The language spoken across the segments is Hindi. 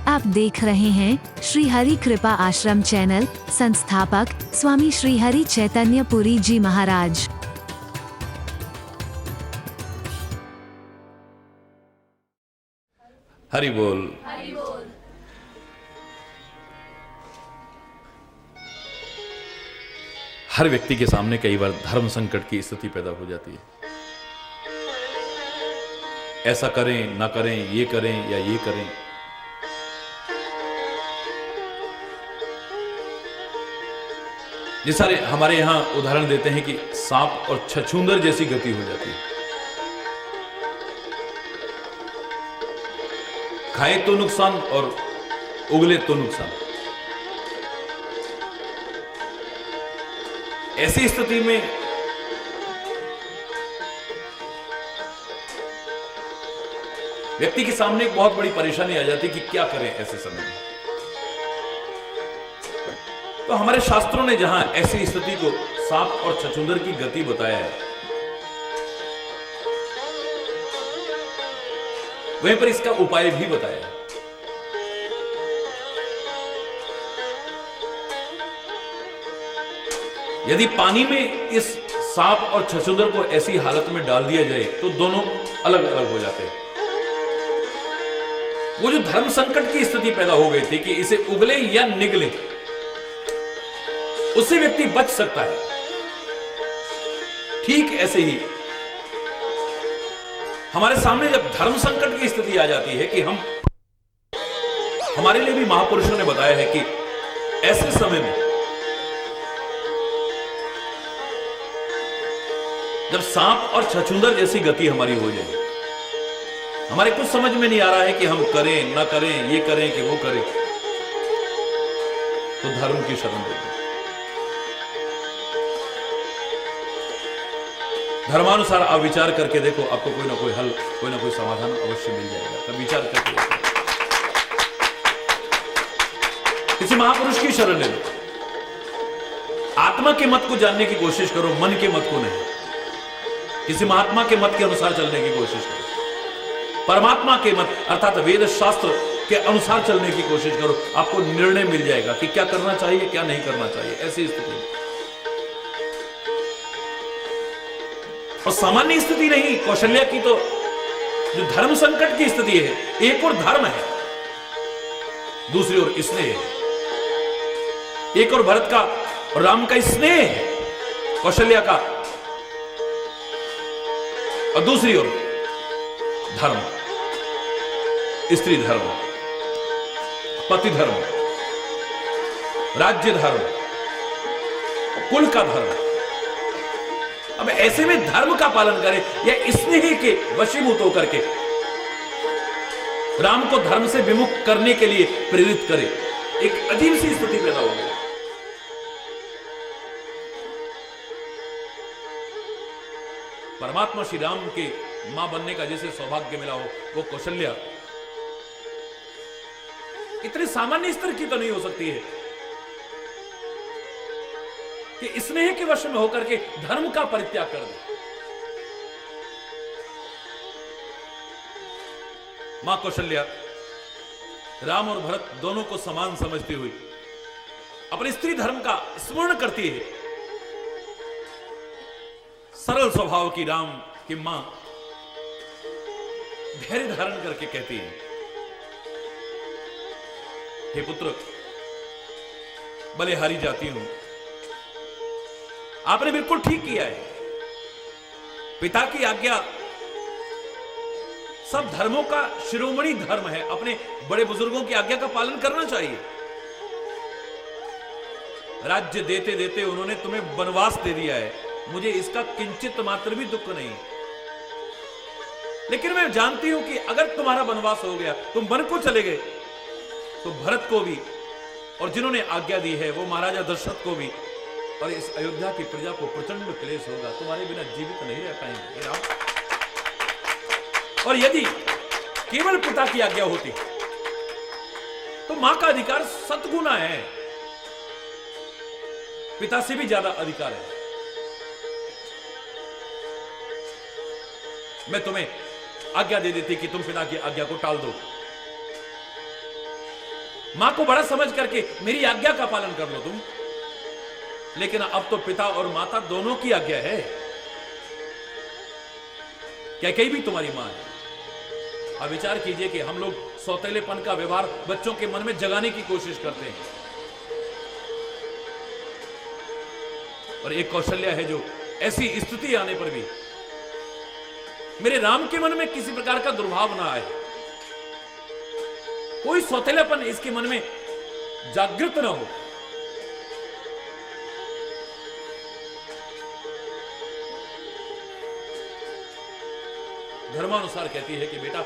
आप देख रहे हैं श्री हरि कृपा आश्रम चैनल। संस्थापक स्वामी श्री हरि चैतन्य पुरी जी महाराज। हरि बोल। हरि बोल। हर व्यक्ति के सामने कई बार धर्म संकट की स्थिति पैदा हो जाती है। ऐसा करें ना करें, ये करें या ये करें। ये सारे हमारे यहां उदाहरण देते हैं कि सांप और छछूंदर जैसी गति हो जाती है। खाए तो नुकसान और उगले तो नुकसान। ऐसी स्थिति में व्यक्ति के सामने एक बहुत बड़ी परेशानी आ जाती है कि क्या करें ऐसे समय में। तो हमारे शास्त्रों ने जहां ऐसी स्थिति को सांप और छछूंदर की गति बताया है, वहीं पर इसका उपाय भी बताया है। यदि पानी में इस सांप और छछूंदर को ऐसी हालत में डाल दिया जाए तो दोनों अलग अलग हो जाते हैं। वो जो धर्म संकट की स्थिति पैदा हो गई थी कि इसे उगले या निगले, उससे व्यक्ति बच सकता है। ठीक ऐसे ही हमारे सामने जब धर्म संकट की स्थिति आ जाती है कि हमारे लिए भी महापुरुषों ने बताया है कि ऐसे समय में जब सांप और छछूंदर जैसी गति हमारी हो जाए, हमारे कुछ समझ में नहीं आ रहा है कि हम करें ना करें, ये करें कि वो करें, तो धर्म की शरण लें। धर्मानुसार आप विचार करके देखो, आपको कोई ना कोई हल, कोई ना कोई समाधान अवश्य मिल जाएगा। तब विचार करके देखो। किसी महापुरुष की शरण ले लो। आत्मा के मत को जानने की कोशिश करो, मन के मत को नहीं। किसी महात्मा के मत के अनुसार चलने की कोशिश करो। परमात्मा के मत अर्थात वेद शास्त्र के अनुसार चलने की कोशिश करो। आपको निर्णय मिल जाएगा कि क्या करना चाहिए, क्या नहीं करना चाहिए ऐसी स्थिति में। और सामान्य स्थिति नहीं, कौशल्या की तो जो धर्म संकट की स्थिति है, एक और धर्म है, दूसरी ओर स्नेह है। एक और भरत का और राम का स्नेह है, कौशल्या का, और दूसरी ओर धर्म, स्त्री धर्म, पति धर्म, राज्य धर्म, कुल का धर्म। अब ऐसे में धर्म का पालन करें या स्नेह के वशीभूत होकर के राम को धर्म से विमुख करने के लिए प्रेरित करे, एक अजीब सी स्थिति पैदा हो गई। परमात्मा श्री राम के मां बनने का जैसे सौभाग्य मिला हो, वो कौशल्या इतने सामान्य स्तर की तो नहीं हो सकती है कि स्नेह के वश में होकर के धर्म का परित्याग कर दे। मां कौशल्या राम और भरत दोनों को समान समझती हुई अपने स्त्री धर्म का स्मरण करती है। सरल स्वभाव की राम की मां धैर्य धारण करके कहती है, हे पुत्र, बलिहारी जाती हूं, आपने बिल्कुल ठीक किया है। पिता की आज्ञा सब धर्मों का शिरोमणि धर्म है। अपने बड़े बुजुर्गों की आज्ञा का पालन करना चाहिए। राज्य देते देते उन्होंने तुम्हें वनवास दे दिया है, मुझे इसका किंचित मात्र भी दुख नहीं। लेकिन मैं जानती हूं कि अगर तुम्हारा वनवास हो गया, तुम वन को चले गए, तो भरत को भी और जिन्होंने आज्ञा दी है वो महाराजा दशरथ को भी और इस अयोध्या की प्रजा को प्रचंड क्लेश होगा। तुम्हारे बिना जीवित नहीं रह पाएंगे राम। और यदि केवल पिता की आज्ञा होती तो मां का अधिकार सतगुना है, पिता से भी ज्यादा अधिकार है। मैं तुम्हें आज्ञा दे देती कि तुम पिता की आज्ञा को टाल दो, मां को बड़ा समझ करके मेरी आज्ञा का पालन कर लो तुम। लेकिन अब तो पिता और माता दोनों की आज्ञा है। कैकेयी भी तुम्हारी मां है। अब विचार कीजिए कि हम लोग सौतेलेपन का व्यवहार बच्चों के मन में जगाने की कोशिश करते हैं, और एक कौशल्या है जो ऐसी स्थिति आने पर भी मेरे राम के मन में किसी प्रकार का दुर्भाव ना आए, कोई सौतेलापन इसके मन में जागृत ना हो। धर्मानुसार कहती है कि बेटा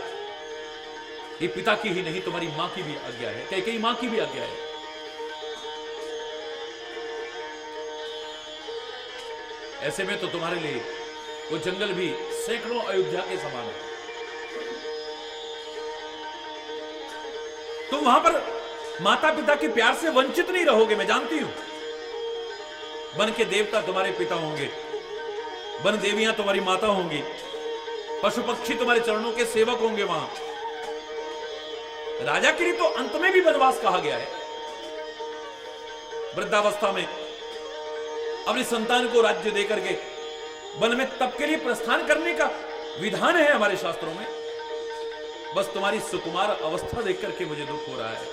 ये पिता की ही नहीं तुम्हारी मां की भी आज्ञा है, कैकेयी मां की भी आज्ञा है। ऐसे में तो तुम्हारे लिए वो जंगल भी सैकड़ों अयोध्या के समान है। तुम वहां पर माता पिता के प्यार से वंचित नहीं रहोगे, मैं जानती हूं। वन के देवता तुम्हारे पिता होंगे, वन देवियां तुम्हारी माता होंगी, पशु पक्षी तुम्हारे चरणों के सेवक होंगे। वहां राजा के लिए तो अंत में भी वनवास कहा गया है। वृद्धावस्था में अपनी संतान को राज्य देकर के वन में तप के लिए प्रस्थान करने का विधान है हमारे शास्त्रों में। बस तुम्हारी सुकुमार अवस्था देख करके मुझे दुख हो रहा है।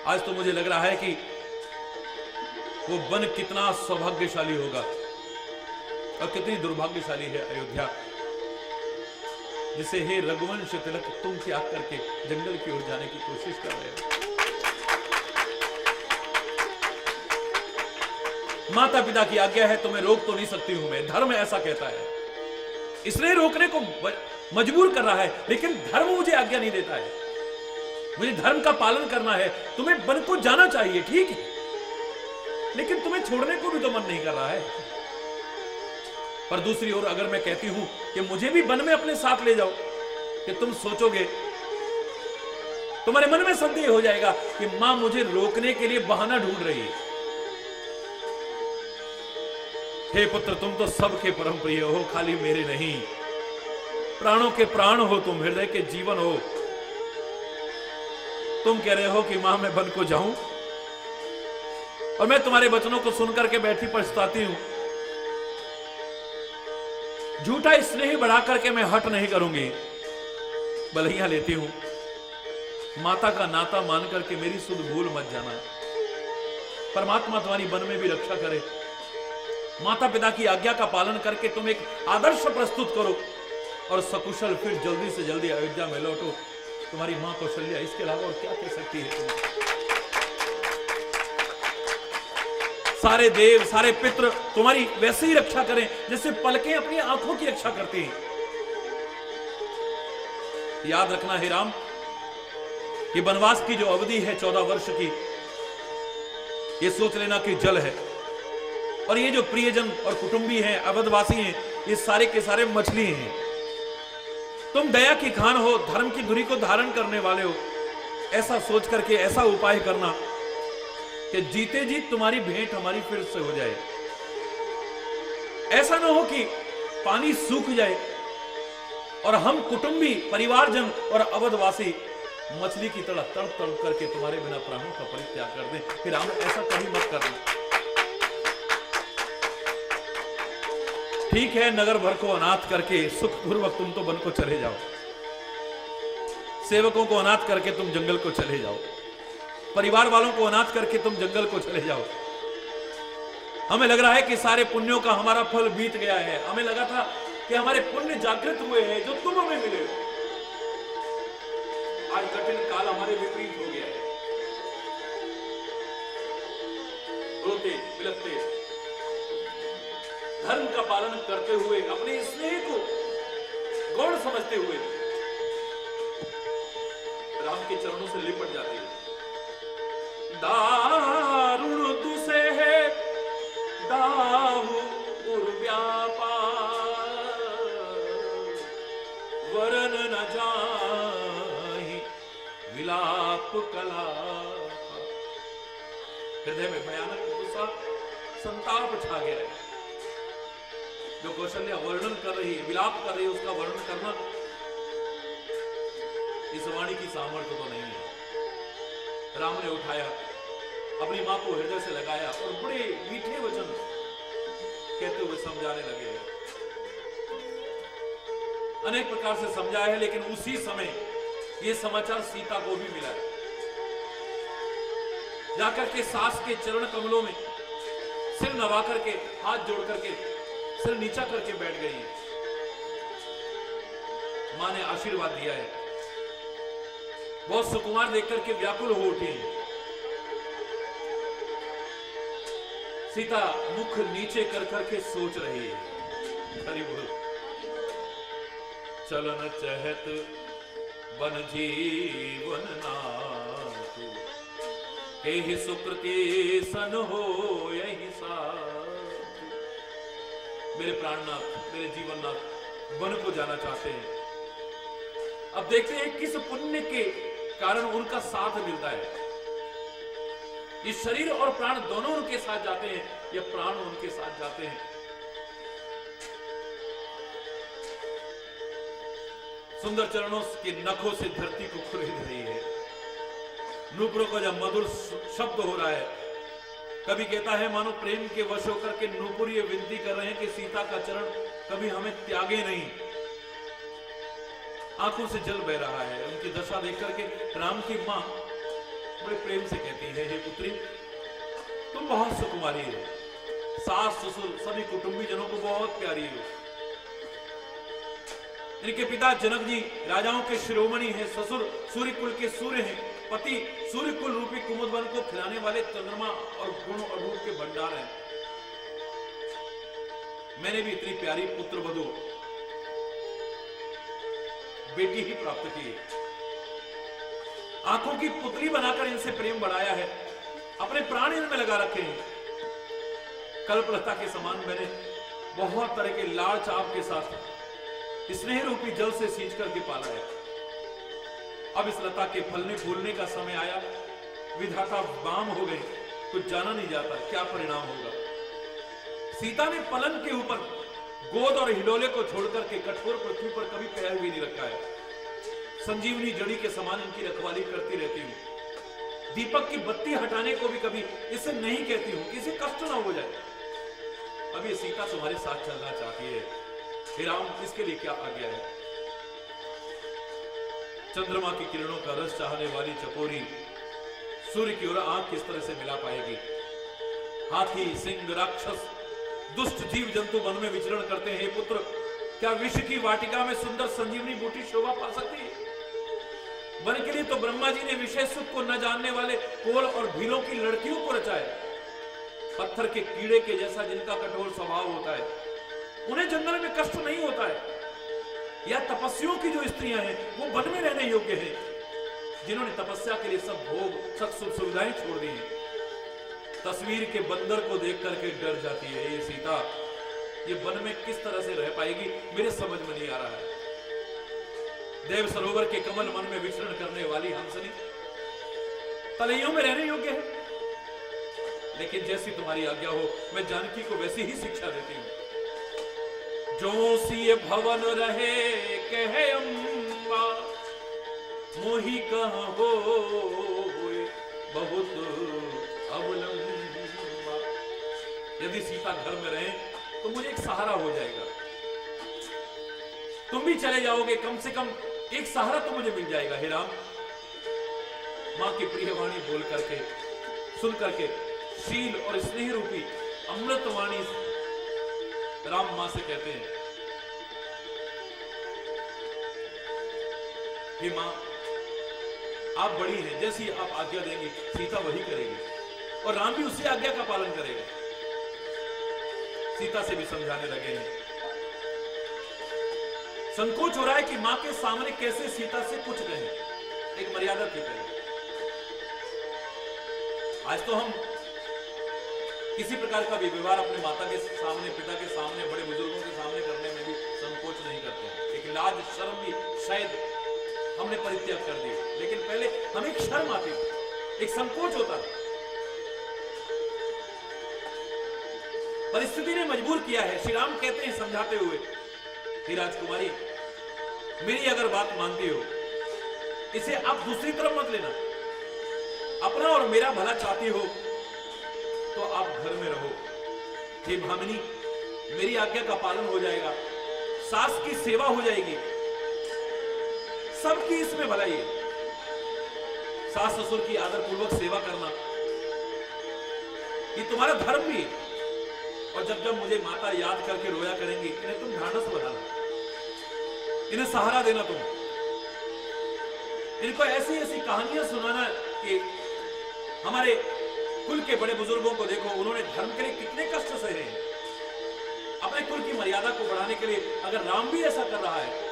आज तो मुझे लग रहा है कि वो वन कितना सौभाग्यशाली होगा और कितनी दुर्भाग्यशाली है अयोध्या, जिसे हे रघुवंश तिलक तुम त्याग करके जंगल की ओर जाने की कोशिश कर रहे हो। माता पिता की आज्ञा है, तुम्हें रोक तो नहीं सकती हूं मैं, धर्म ऐसा कहता है, इसलिए रोकने को मजबूर कर रहा है। लेकिन धर्म मुझे आज्ञा नहीं देता है, मुझे धर्म का पालन करना है। तुम्हें वन को जाना चाहिए, ठीक है, लेकिन तुम्हें छोड़ने को भी तो मन नहीं कर रहा है। पर दूसरी ओर अगर मैं कहती हूं कि मुझे भी वन में अपने साथ ले जाओ, कि तुम सोचोगे, तुम्हारे मन में संदेह हो जाएगा कि मां मुझे रोकने के लिए बहाना ढूंढ रही है। हे पुत्र, तुम तो सबके परम प्रिय हो, खाली मेरे नहीं। प्राणों के प्राण हो तुम, हृदय के जीवन हो। तुम कह रहे हो कि मां मैं वन को जाऊं, और मैं तुम्हारे वचनों को सुनकर के बैठी पछताती हूं। झूठा स्नेह बढ़ा करके मैं हट नहीं करूंगी, बलैया लेती हूं। माता का नाता मान करके मेरी सुध भूल मत जाना। परमात्मा तुम्हारी वन में भी रक्षा करे। माता पिता की आज्ञा का पालन करके तुम एक आदर्श प्रस्तुत करो और सकुशल फिर जल्दी से जल्दी अयोध्या में लौटो। तुम्हारी मां कौशल्या इसके अलावा और क्या कह सकती है तुम? सारे देव सारे पितृ तुम्हारी वैसे ही रक्षा करें जैसे पलकें अपनी आंखों की रक्षा करती हैं। याद रखना हे राम कि वनवास की जो अवधि है 14 वर्ष की, ये सोच लेना कि जल है, और ये जो प्रियजन और कुटुंबी हैं, अवधवासी हैं, ये सारे के सारे मछली हैं। तुम दया की खान हो, धर्म की धुरी को धारण करने वाले हो। ऐसा सोच करके ऐसा उपाय करना कि जीते जी तुम्हारी भेंट हमारी फिर से हो जाए। ऐसा ना हो कि पानी सूख जाए और हम कुटुंबी परिवारजन और अवधवासी मछली की तरह तड़प तड़प करके तुम्हारे बिना प्राणों का परित्याग कर दें। फिर हम ऐसा कभी मत करना। ठीक है, नगर भर को अनाथ करके सुखपूर्वक तुम तो वन को चले जाओ, सेवकों को अनाथ करके तुम जंगल को चले जाओ, परिवार वालों को अनाथ करके तुम जंगल को चले जाओ। हमें लग रहा है कि सारे पुण्यों का हमारा फल बीत गया है। हमें लगा था कि हमारे पुण्य जागृत हुए हैं जो तुम हमें मिले। आज कठिन काल हमारे विपरीत हो गया है। रोते बिलखते धर्म का पालन करते हुए, अपने स्नेह को गौण समझते हुए राम के चरणों से लिपट जाते हैं। दारुण दुसे है दाहु उर्व्यापार, वरन न जाहि विलाप कला। हृदय में भयानक गुस्सा संताप छा गया है। जो कौशल्या वर्णन कर रही है, विलाप कर रही है, उसका वर्णन करना इस वाणी की सामर्थ्य तो नहीं है। राम ने उठाया, अपनी मां को हृदय से लगाया और बड़े मीठे वचन कहते हुए समझाने लगे। अनेक प्रकार से समझाया है, लेकिन उसी समय यह समाचार सीता को भी मिला है। जाकर के सास के चरण कमलों में सिर नवा करके, हाथ जोड़ करके, सिर नीचा करके बैठ गई है। मां ने आशीर्वाद दिया है। बहुत सुकुमार देख करके व्याकुल हो उठी है। सीता मुख नीचे कर करके सोच रही है। हरि बोल। चलन चहत बन जीवन नातु, केहि सुकृति सन हो यही साथ। मेरे प्राणनाथ, मेरे जीवननाथ वन को जाना चाहते हैं। अब देखते हैं किस पुण्य के कारण उनका साथ मिलता है। ये शरीर और प्राण दोनों उनके साथ जाते हैं, ये प्राण उनके साथ जाते हैं। सुंदर चरणों के नखों से धरती को खुरेद रही है। नूपुरों का जब मधुर शब्द हो रहा है, कभी कहता है मानो प्रेम के वश होकर के नूपुर ये विनती कर रहे हैं कि सीता का चरण कभी हमें त्यागे नहीं। आंखों से जल बह रहा है। उनकी दशा देख करके राम की मां बड़े प्रेम से कहती है, हे पुत्री, तुम बहुत सुकुमारी हो, सास ससुर सभी कुटुंबी जनों को बहुत प्यारी हो। इनके पिता जनक जी राजाओं के शिरोमणि हैं, ससुर सूर्य कुल के सूर्य हैं, पति सूर्य कुल रूपी कुमुद वन को खिलाने वाले चंद्रमा और गुण और रूप के भंडार हैं। मैंने भी इतनी प्यारी पुत्र वधू बेटी ही प्राप्त की। आंखों की पुतली बनाकर इनसे प्रेम बढ़ाया है, अपने प्राण इनमें लगा रखे हैं। कल्पलता के समान मैंने बहुत तरह के लाड़ चाव के साथ स्नेह रूपी जल से सींच करके पाला है। अब इस लता के फलने फूलने का समय आया, विधाता बाम हो गए, कुछ जाना नहीं जाता क्या परिणाम होगा। सीता ने पलंग के ऊपर गोद और हिलोले को छोड़कर के कठोर पृथ्वी पर कभी पैर भी नहीं रखा है। संजीवनी जड़ी के समान इनकी रखवाली करती रहती हूं। दीपक की बत्ती हटाने को भी कभी इसे नहीं कहती हूं, किसी कष्ट ना हो जाए। अब ये सीता तुम्हारे साथ चलना चाहती है, हे राम, इसके लिए क्या आज्ञा है। चंद्रमा की किरणों का रस चाहने वाली चकोरी सूर्य की ओर आंख किस तरह से मिला पाएगी। हाथी, सिंह, राक्षस, दुष्ट जीव जंतु वन में विचरण करते हैं। हे पुत्र, क्या विष की वाटिका में सुंदर संजीवनी बूटी शोभा पा सकती है? वन के लिए तो ब्रह्मा जी ने विशेष सुख को न जानने वाले कोल और भीलों की लड़कियों को रचाया। पत्थर के कीड़े के जैसा जिनका कठोर स्वभाव होता है, उन्हें जंगल में कष्ट नहीं होता है। या तपस्वियों की जो स्त्रियां हैं वो वन में रहने योग्य हैं, जिन्होंने तपस्या के लिए सब भोग, सब सुख सुविधाएं छोड़ दी हैं। तस्वीर के बंदर को देख करके डर जाती है ये सीता। ये वन में किस तरह से रह पाएगी, मेरे समझ में नहीं आ रहा है। देव सरोवर के कमल मन में विचरण करने वाली हंसनी तलैयों में रहने योग्य है। लेकिन जैसी तुम्हारी आज्ञा हो, मैं जानकी को वैसी ही शिक्षा देती हूं। जो सी भवन रहे कहे अम्बा, मोहि कह हो बहुत अवलंबा। यदि सीता घर में रहे तो मुझे एक सहारा हो जाएगा। तुम भी चले जाओगे, कम से कम एक सहारा तो मुझे मिल जाएगा। हे राम, मां की प्रिय वाणी बोल करके, सुन करके शील और स्नेह रूपी अमृतवाणी राम मां से कहते हैं, हे मां, आप बड़ी हैं, जैसी आप आज्ञा देंगी सीता वही करेगी और राम भी उसी आज्ञा का पालन करेगा। सीता से भी समझाने लगे हैं। संकोच हो रहा है कि मां के सामने कैसे सीता से कुछ कहें। एक मर्यादा थी पहले, आज तो हम किसी प्रकार का भी व्यवहार अपने माता के सामने, पिता के सामने, बड़े बुजुर्गों के सामने करने में भी संकोच नहीं करते हैं। एक लाज शर्म भी शायद हमने परित्याग कर दी, लेकिन पहले हमें एक शर्म आती थी, एक संकोच होता था। परिस्थिति ने मजबूर किया है। श्री राम कहते हैं समझाते हुए, हे राजकुमारी, मेरी अगर बात मानती हो, इसे आप दूसरी तरफ मत लेना। अपना और मेरा भला चाहती हो तो आप घर में रहो। हे भामिनी, मेरी आज्ञा का पालन हो जाएगा, सास की सेवा हो जाएगी, सबकी इसमें भलाई है। सास ससुर की आदर पूर्वक सेवा करना ये तुम्हारा धर्म भी है। और जब जब मुझे माता याद करके रोया करेंगी, इन्हें तुम ढांढस बधाना, इन्हें सहारा देना, तुम इनको ऐसी ऐसी कहानियां सुनाना कि हमारे कुल के बड़े बुजुर्गों को देखो, उन्होंने धर्म के लिए कितने कष्ट सहे हैं। अपने कुल की मर्यादा को बढ़ाने के लिए अगर राम भी ऐसा कर रहा है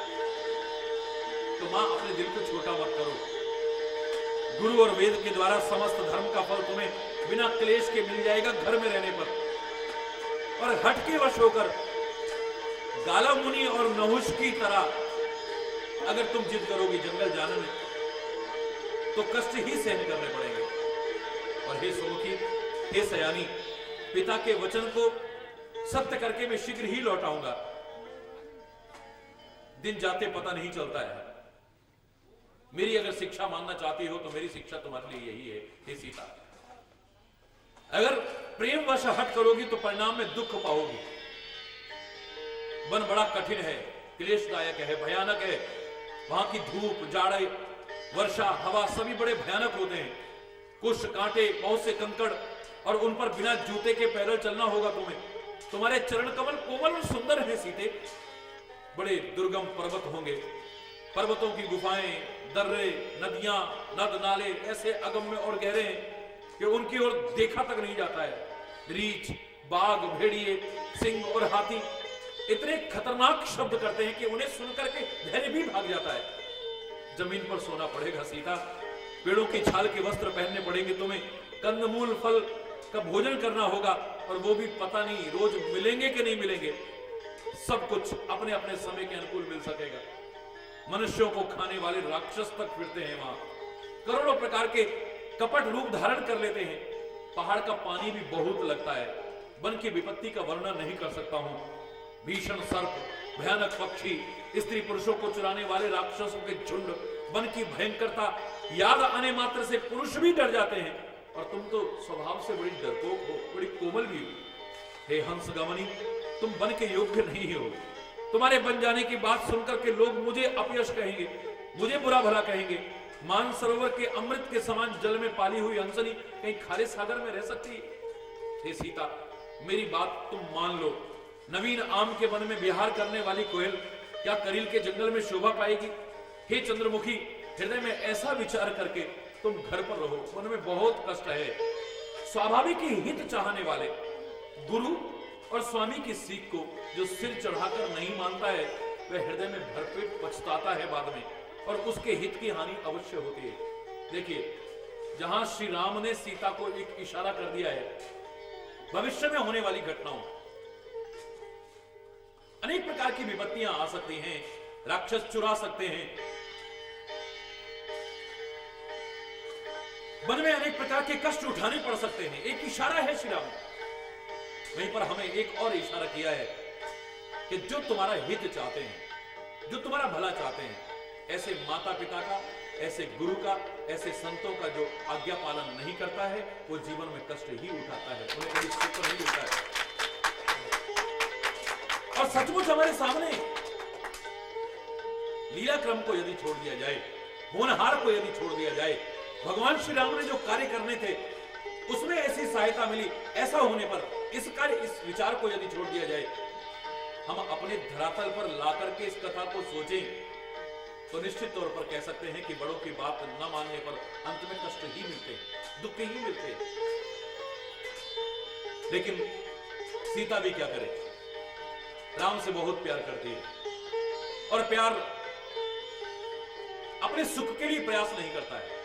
तो मां अपने दिल को छोटा मत करो। गुरु और वेद के द्वारा समस्त धर्म का फल तुम्हें बिना क्लेश के मिल जाएगा घर में रहने पर। और हटके वश होकर गाला मुनि और नहुष की तरह अगर तुम जिद करोगी जंगल जाने में तो कष्ट ही सहन करने पड़ेंगे। और हे सुमुखी, हे सयानी, पिता के वचन को सत्य करके मैं शीघ्र ही लौट आऊंगा। दिन जाते पता नहीं चलता है। मेरी अगर शिक्षा मानना चाहती हो तो मेरी शिक्षा तुम्हारे लिए यही है, हे सीता। अगर प्रेम वश हट करोगी तो परिणाम में दुख पाओगी। वन बड़ा कठिन है, क्लेशदायक है, भयानक है। वहां की धूप, जाड़े, वर्षा, हवा सभी बड़े भयानक होते हैं। कुछ कांटे, बहुत से कंकड़, और उन पर बिना जूते के पैदल चलना होगा तुम्हें। तुम्हारे चरण कमल कोमल और सुंदर हैं सीते। बड़े दुर्गम पर्वत होंगे, पर्वतों की गुफाएं, दर्रे, नदियां, नद नाले ऐसे अगम्य और गहरे हैं कि उनकी ओर देखा तक नहीं जाता है। रीछ, बाघ, भेड़िए, सिंह और हाथी इतने खतरनाक शब्द करते हैं कि उन्हें सुनकर के धैर्य भी भाग जाता है। जमीन पर सोना पड़ेगा सीता, पेड़ों की छाल के वस्त्र पहनने पड़ेंगे तुम्हें, कंदमूल फल का भोजन करना होगा, और वो भी पता नहीं रोज मिलेंगे कि नहीं मिलेंगे। सब कुछ अपने अपने समय के अनुकूल मिल सकेगा। मनुष्यों को खाने वाले राक्षस तक फिरते हैं वहां, करोड़ों प्रकार के कपट रूप धारण कर लेते हैं। पहाड़ का पानी भी बहुत लगता है। वन की विपत्ति का वर्णन नहीं कर सकता हूं। भीषण सर्प, भयानक पक्षी, स्त्री पुरुषों को चुराने वाले राक्षसों के झुंड, वन की भयंकरता याद आने मात्र से पुरुष भी डर जाते हैं। और तुम तो स्वभाव से बड़ी डरपोक हो, बड़ी कोमल भी हो। हे हंस गमनी, तुम वन के योग्य नहीं हो। तुम्हारे बन जाने की बात सुनकर के लोग मुझे अपयश कहेंगे, मुझे बुरा भला कहेंगे। मान सरोवर के अमृत के समान जल में पाली हुई हंसनी कहीं खारे सागर में रह सकती है? हे सीता, मेरी बात तुम मान लो। नवीन आम के वन में विहार करने वाली कोयल क्या करील के जंगल में शोभा पाएगी? हे चंद्रमुखी, हृदय में ऐसा विचार करके तुम घर पर रहो, मन में बहुत कष्ट है। स्वाभाविक ही हित चाहने वाले गुरु और स्वामी की सीख को जो सिर चढ़ाकर नहीं मानता है, वह हृदय में भरपेट पछताता है बाद में, और उसके हित की हानि अवश्य होती है। देखिए, जहां श्री राम ने सीता को एक इशारा कर दिया है, भविष्य में होने वाली घटनाओं, अनेक प्रकार की विपत्तियां आ सकती हैं, राक्षस चुरा सकते हैं, वन में अनेक प्रकार के कष्ट उठाने पड़ सकते हैं। एक इशारा है श्री राम, वहीं पर हमें एक और इशारा किया है कि जो तुम्हारा हित चाहते हैं, जो तुम्हारा भला चाहते हैं, ऐसे माता पिता का, ऐसे गुरु का, ऐसे संतों का जो आज्ञा पालन नहीं करता है, वो जीवन में कष्ट ही उठाता है, उन्हें कभी सुख नहीं मिलता है। और सचमुच हमारे सामने लीला क्रम को यदि छोड़ दिया जाए, होनहार को यदि छोड़ दिया जाए, भगवान श्री राम ने जो कार्य करने थे उसमें ऐसी सहायता मिली, ऐसा होने पर इस कार्य, इस विचार को यदि छोड़ दिया जाए, हम अपने धरातल पर लाकर के इस कथा को सोचें तो निश्चित तौर पर कह सकते हैं कि बड़ों की बात न मानने पर अंत में कष्ट ही मिलते हैं, दुख ही मिलते हैं। लेकिन सीता भी क्या करे, राम से बहुत प्यार करती है, और प्यार अपने सुख के लिए प्रयास नहीं करता है।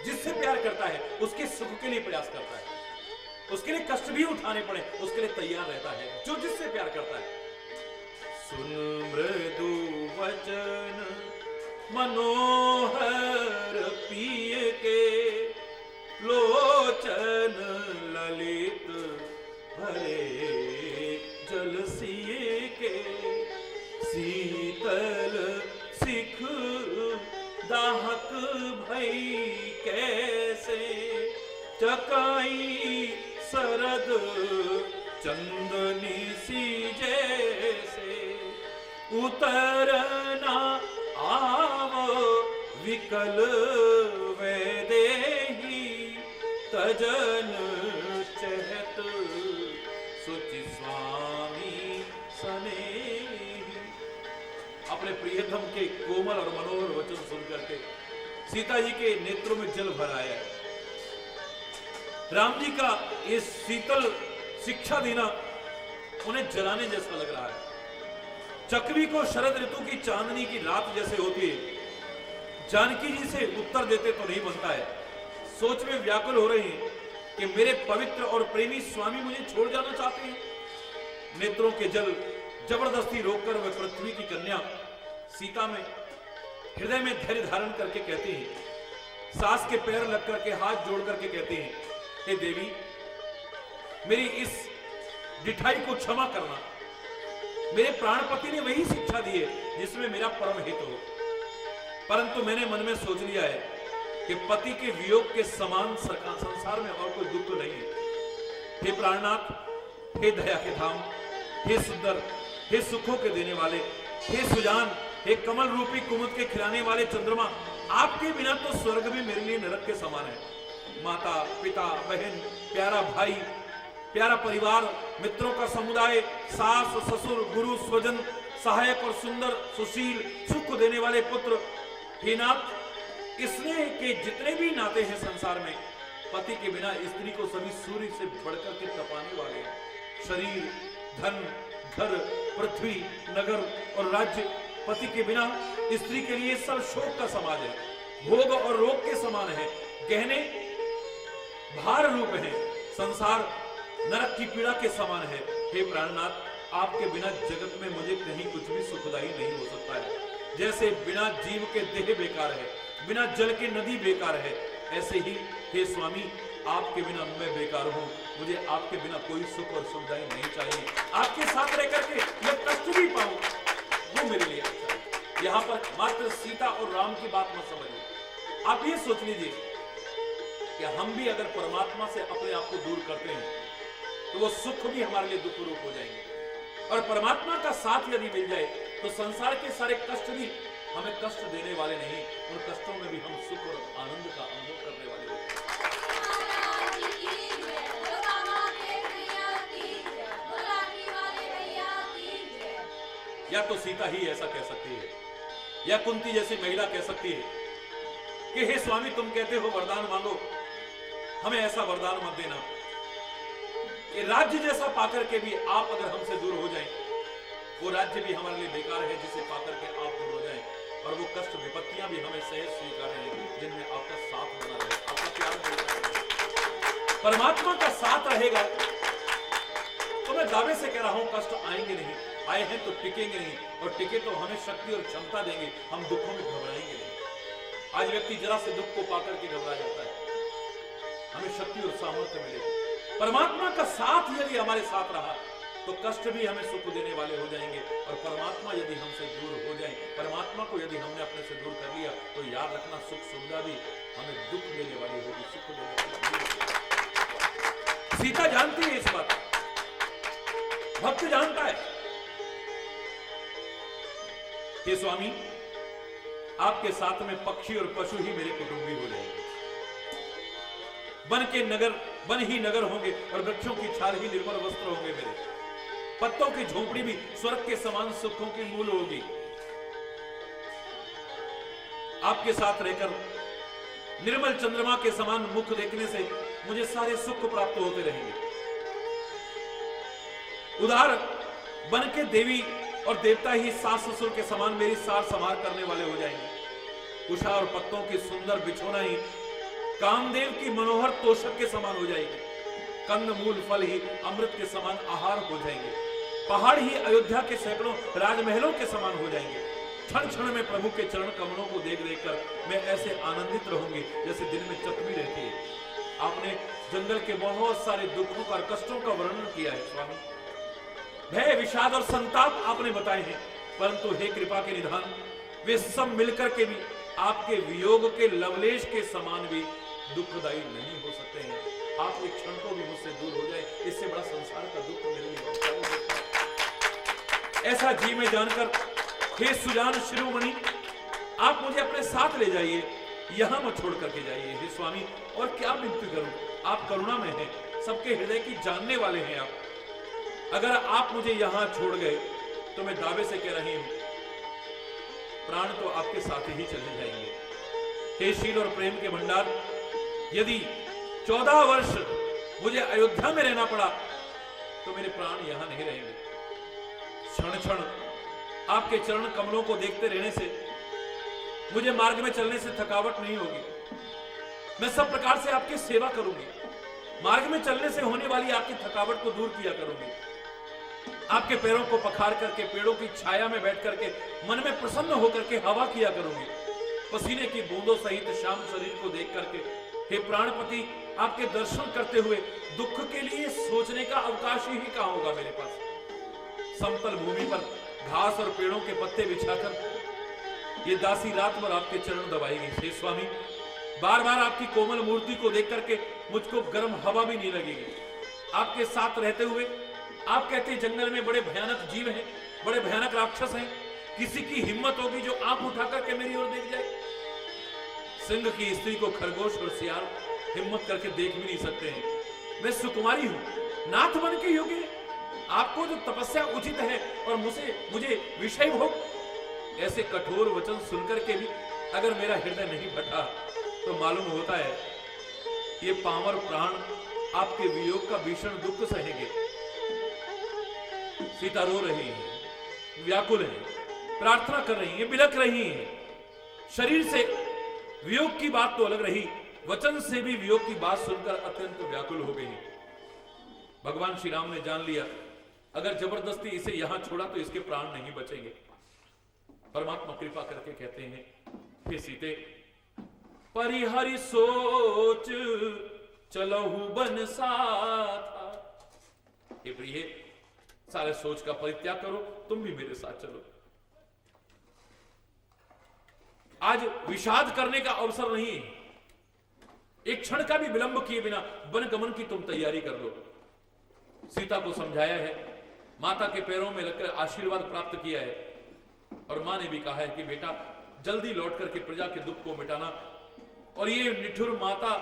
जिससे प्यार करता है उसके सुख के लिए प्रयास करता है, उसके लिए कष्ट भी उठाने पड़े उसके लिए तैयार रहता है, जो जिससे प्यार करता है। सुन मृदु वचन मनोहर पिय के, लोचन ललित भरे जल सिए के, शीतल सिख दाहक भई कैसे, चकाई सरद चंदनी सी जैसे, उतरना आवो विकल वैदेही, तजन चहत सुचि स्वामी सनेही। अपने प्रियतम के कोमल और मनोहर वचन सुनकर के सीता जी के नेत्रों में जल भर आया है। राम जी का ये शीतल शिक्षा देना उन्हें जलाने जैसा लग रहा है। चक्री को शरद ऋतु की चांदनी की रात जैसे होती है, जानकी जी से उत्तर देते तो नहीं बनता है। सोच में व्याकुल हो रही हैं कि मेरे पवित्र और प्रेमी स्वामी मुझे छोड़ जाना चाहते हैं। नेत्रों के जल जबरदस्ती रोककर वे पृथ्वी की कन्या सीता में हृदय में धैर्य धारण करके कहती हैं, सास के पैर लग करके हाथ जोड़ करके कहती हैं, हे देवी, मेरी इस डिठाई को क्षमा करना। मेरे प्राणपति ने वही शिक्षा दी है जिसमें मेरा परम हित हो, परंतु मैंने मन में सोच लिया है कि पति के वियोग के समान संसार में और कोई दुख नहीं है। हे प्राणनाथ, हे दया के धाम, हे सुंदर, हे सुखों के देने वाले, हे सुजान, हे कमल रूपी कुमुद के खिलाने वाले चंद्रमा, आपके बिना तो स्वर्ग भी मेरे लिए नरक के समान है। माता, पिता, बहन, प्यारा भाई, प्यारा परिवार, मित्रों का समुदाय, सास, ससुर, गुरु, स्वजन, सहायक और सुंदर, सुशील, सुख देने वाले पुत्र, हे नाथ, स्नेह के जितने भी नाते हैं संसार में, पति के बिना स्त्री को सभी सूर्य से बढ़कर के तपाने वाले हैं। शरीर, धन, घर, पृथ्वी, नगर और राज्य, पति के बिना स्त्री के लिए सब शोक का समाज है, भोग और रोग के समान है, गहने भार रूप है, संसार नरक की पीड़ा के समान है। हे प्राणनाथ, आपके बिना जगत में मुझे कहीं कुछ भी सुखदायी नहीं हो सकता है। जैसे बिना जीव के देह बेकार है, बिना जल के नदी बेकार है, ऐसे ही हे स्वामी, आपके बिना मैं बेकार हूं। मुझे आपके बिना कोई सुख और सुखदायी नहीं चाहिए। आपके साथ रह करके मैं कष्ट भी पाऊं, वो मेरे लिए अच्छा है। यहां पर मात्र सीता और राम की बात मत समझिए। आप ये सोच लीजिए कि हम भी अगर परमात्मा से अपने आप को दूर करते हैं तो वो सुख भी हमारे लिए दुख रूप हो जाएंगे, और परमात्मा का साथ यदि मिल जाए तो संसार के सारे कष्ट भी हमें कष्ट देने वाले नहीं, उन कष्टों में भी हम सुख और आनंद का अनुभव करने वाले होते हैं। या तो सीता ही ऐसा कह सकती है, या कुंती जैसी महिला कह सकती है कि हे स्वामी, तुम कहते हो वरदान मांगो, हमें ऐसा वरदान मत देना कि राज्य जैसा पाकर के भी आप अगर हमसे दूर हो जाएं, वो राज्य भी हमारे लिए बेकार है जिसे पाकर के आप दूर हो जाएं, और वो कष्ट विपत्तियां भी हमें सहज स्वीकार हैं जिनमें आपका साथ बना रहे, आपका प्यार बना रहे। परमात्मा का साथ रहेगा तो मैं दावे से कह रहा हूं कष्ट आएंगे नहीं, आए हैं तो टिकेंगे नहीं, और टिके तो हमें शक्ति और क्षमता देंगे, हम दुखों में घबराएंगे नहीं। आज व्यक्ति जरा से दुख को पाकर के घबरा जाता है, हमें शक्ति और सामर्थ्य मिलेगी। परमात्मा का साथ यदि हमारे साथ रहा तो कष्ट भी हमें सुख देने वाले हो जाएंगे, और परमात्मा यदि हमसे दूर हो जाए, परमात्मा को यदि हमने अपने से दूर कर लिया तो याद रखना सुख सुविधा भी हमें दुख देने वाली होगी, सुख देने वाली होगी। सीता जानती है इस बात, भक्त जानता है। हे स्वामी, आपके साथ में पक्षी और पशु ही मेरे कुटुंबी हो जाएंगे, वन के नगर वन ही नगर होंगे, और वृक्षों की छाल ही निर्मल वस्त्र होंगे मेरे, पत्तों की झोंपड़ी भी स्वर्ग के समान सुखों की मूल होगी। आपके साथ रहकर निर्मल चंद्रमा के समान मुख देखने से मुझे सारे सुख प्राप्त होते रहेंगे। उदार बन के देवी और देवता ही सास ससुर के समान मेरी सार संभार करने वाले हो जाएंगे। उषा और पत्तों की सुंदर बिछोना ही कामदेव की मनोहर तोषक के समान हो जाएगी। कंद मूल फल ही अमृत के समान आहार हो जाएंगे। पहाड़ ही अयोध्या के सैकड़ों राजमहलों के समान हो जाएंगे। क्षण क्षण में प्रभु के चरण कमलों को देख देख कर मैं ऐसे आनंदित रहूंगी जैसे दिन में चतवी रहती है। आपने जंगल के बहुत सारे दुखों और कष्टों का वर्णन किया है स्वामी, भय विषाद और संताप आपने बताए हैं, परंतु हे कृपा के निधान, वे सब मिलकर के भी आपके वियोग के लवलेश के समान भी दुखदायी नहीं हो सकते हैं। आप एक क्षण को भी मुझसे दूर हो जाए, इससे बड़ा संसार का दुख मेरे लिए और क्या हो सकता है। ऐसा जी में जानकर हे सुजान शिरोमणि, आप मुझे अपने साथ ले जाइए, यहां मत छोड़ करके जाइए। हे स्वामी, और क्या विनती करूं, आप करुणा में हैं, सबके हृदय की जानने वाले हैं आप। अगर आप मुझे यहां छोड़ गए तो मैं दावे से कह रही हूं, प्राण तो आपके साथ ही चले जाएंगे। हे शील और प्रेम के भंडार, यदि 14 वर्ष मुझे अयोध्या में रहना पड़ा तो मेरे प्राण यहां नहीं रहेंगे। क्षण क्षण आपके चरण कमलों को देखते रहने से मुझे मार्ग में चलने से थकावट नहीं होगी। मैं सब प्रकार से आपकी सेवा करूंगी, मार्ग में चलने से होने वाली आपकी थकावट को दूर किया करूंगी। आपके पैरों को पखार करके, पेड़ों की छाया में बैठ करके मन में प्रसन्न होकर के हवा किया करूंगी। पसीने की बूंदों सहित श्याम शरीर को देख करके हे प्राणपति, आपके दर्शन करते हुए दुख के लिए सोचने का अवकाश ही कहां होगा मेरे पास। समतल भूमि पर घास और पेड़ों के पत्ते बिछाकर ये दासी रात भर आपके चरण दबाएगी। हे स्वामी, बार बार आपकी कोमल मूर्ति को देख करके मुझको गर्म हवा भी नहीं लगेगी। आपके साथ रहते हुए आप कहते हैं जंगल में बड़े भयानक जीव हैं, बड़े भयानक राक्षस हैं, किसी की हिम्मत होगी जो आंख उठा करके मेरी ओर देख जाए? सिंह की स्त्री को खरगोश और सियार हिम्मत करके देख भी नहीं सकते हैं। मैं सुकुमारी हूं, नाथ बन के योगी, आपको जो तपस्या उचित है और मुझे विषय भोग, ऐसे कठोर वचन सुनकर के भी अगर मेरा हृदय नहीं फटा तो मालूम होता है ये पामर प्राण आपके वियोग का भीषण दुख सहेंगे। सीता रो रही है, व्याकुल है, प्रार्थना कर रही है, बिलख रही है। शरीर से वियोग की बात तो अलग रही, वचन से भी वियोग की बात सुनकर अत्यंत व्याकुल हो गई। भगवान श्री राम ने जान लिया अगर जबरदस्ती इसे यहां छोड़ा तो इसके प्राण नहीं बचेंगे। परमात्मा कृपा करके कहते हैं, हे सीते, परिहरि सोच चलहु बन साथा। हे प्रिय, सारे सोच का परित्याग करो, तुम भी मेरे साथ चलो। आज विषाद करने का अवसर नहीं है, एक क्षण का भी विलंब किए बिना वन गमन की तुम तैयारी कर लो। सीता को समझाया है, माता के पैरों में लगकर आशीर्वाद प्राप्त किया है, और मां ने भी कहा है कि बेटा जल्दी लौट करके प्रजा के दुख को मिटाना, और ये निठुर माता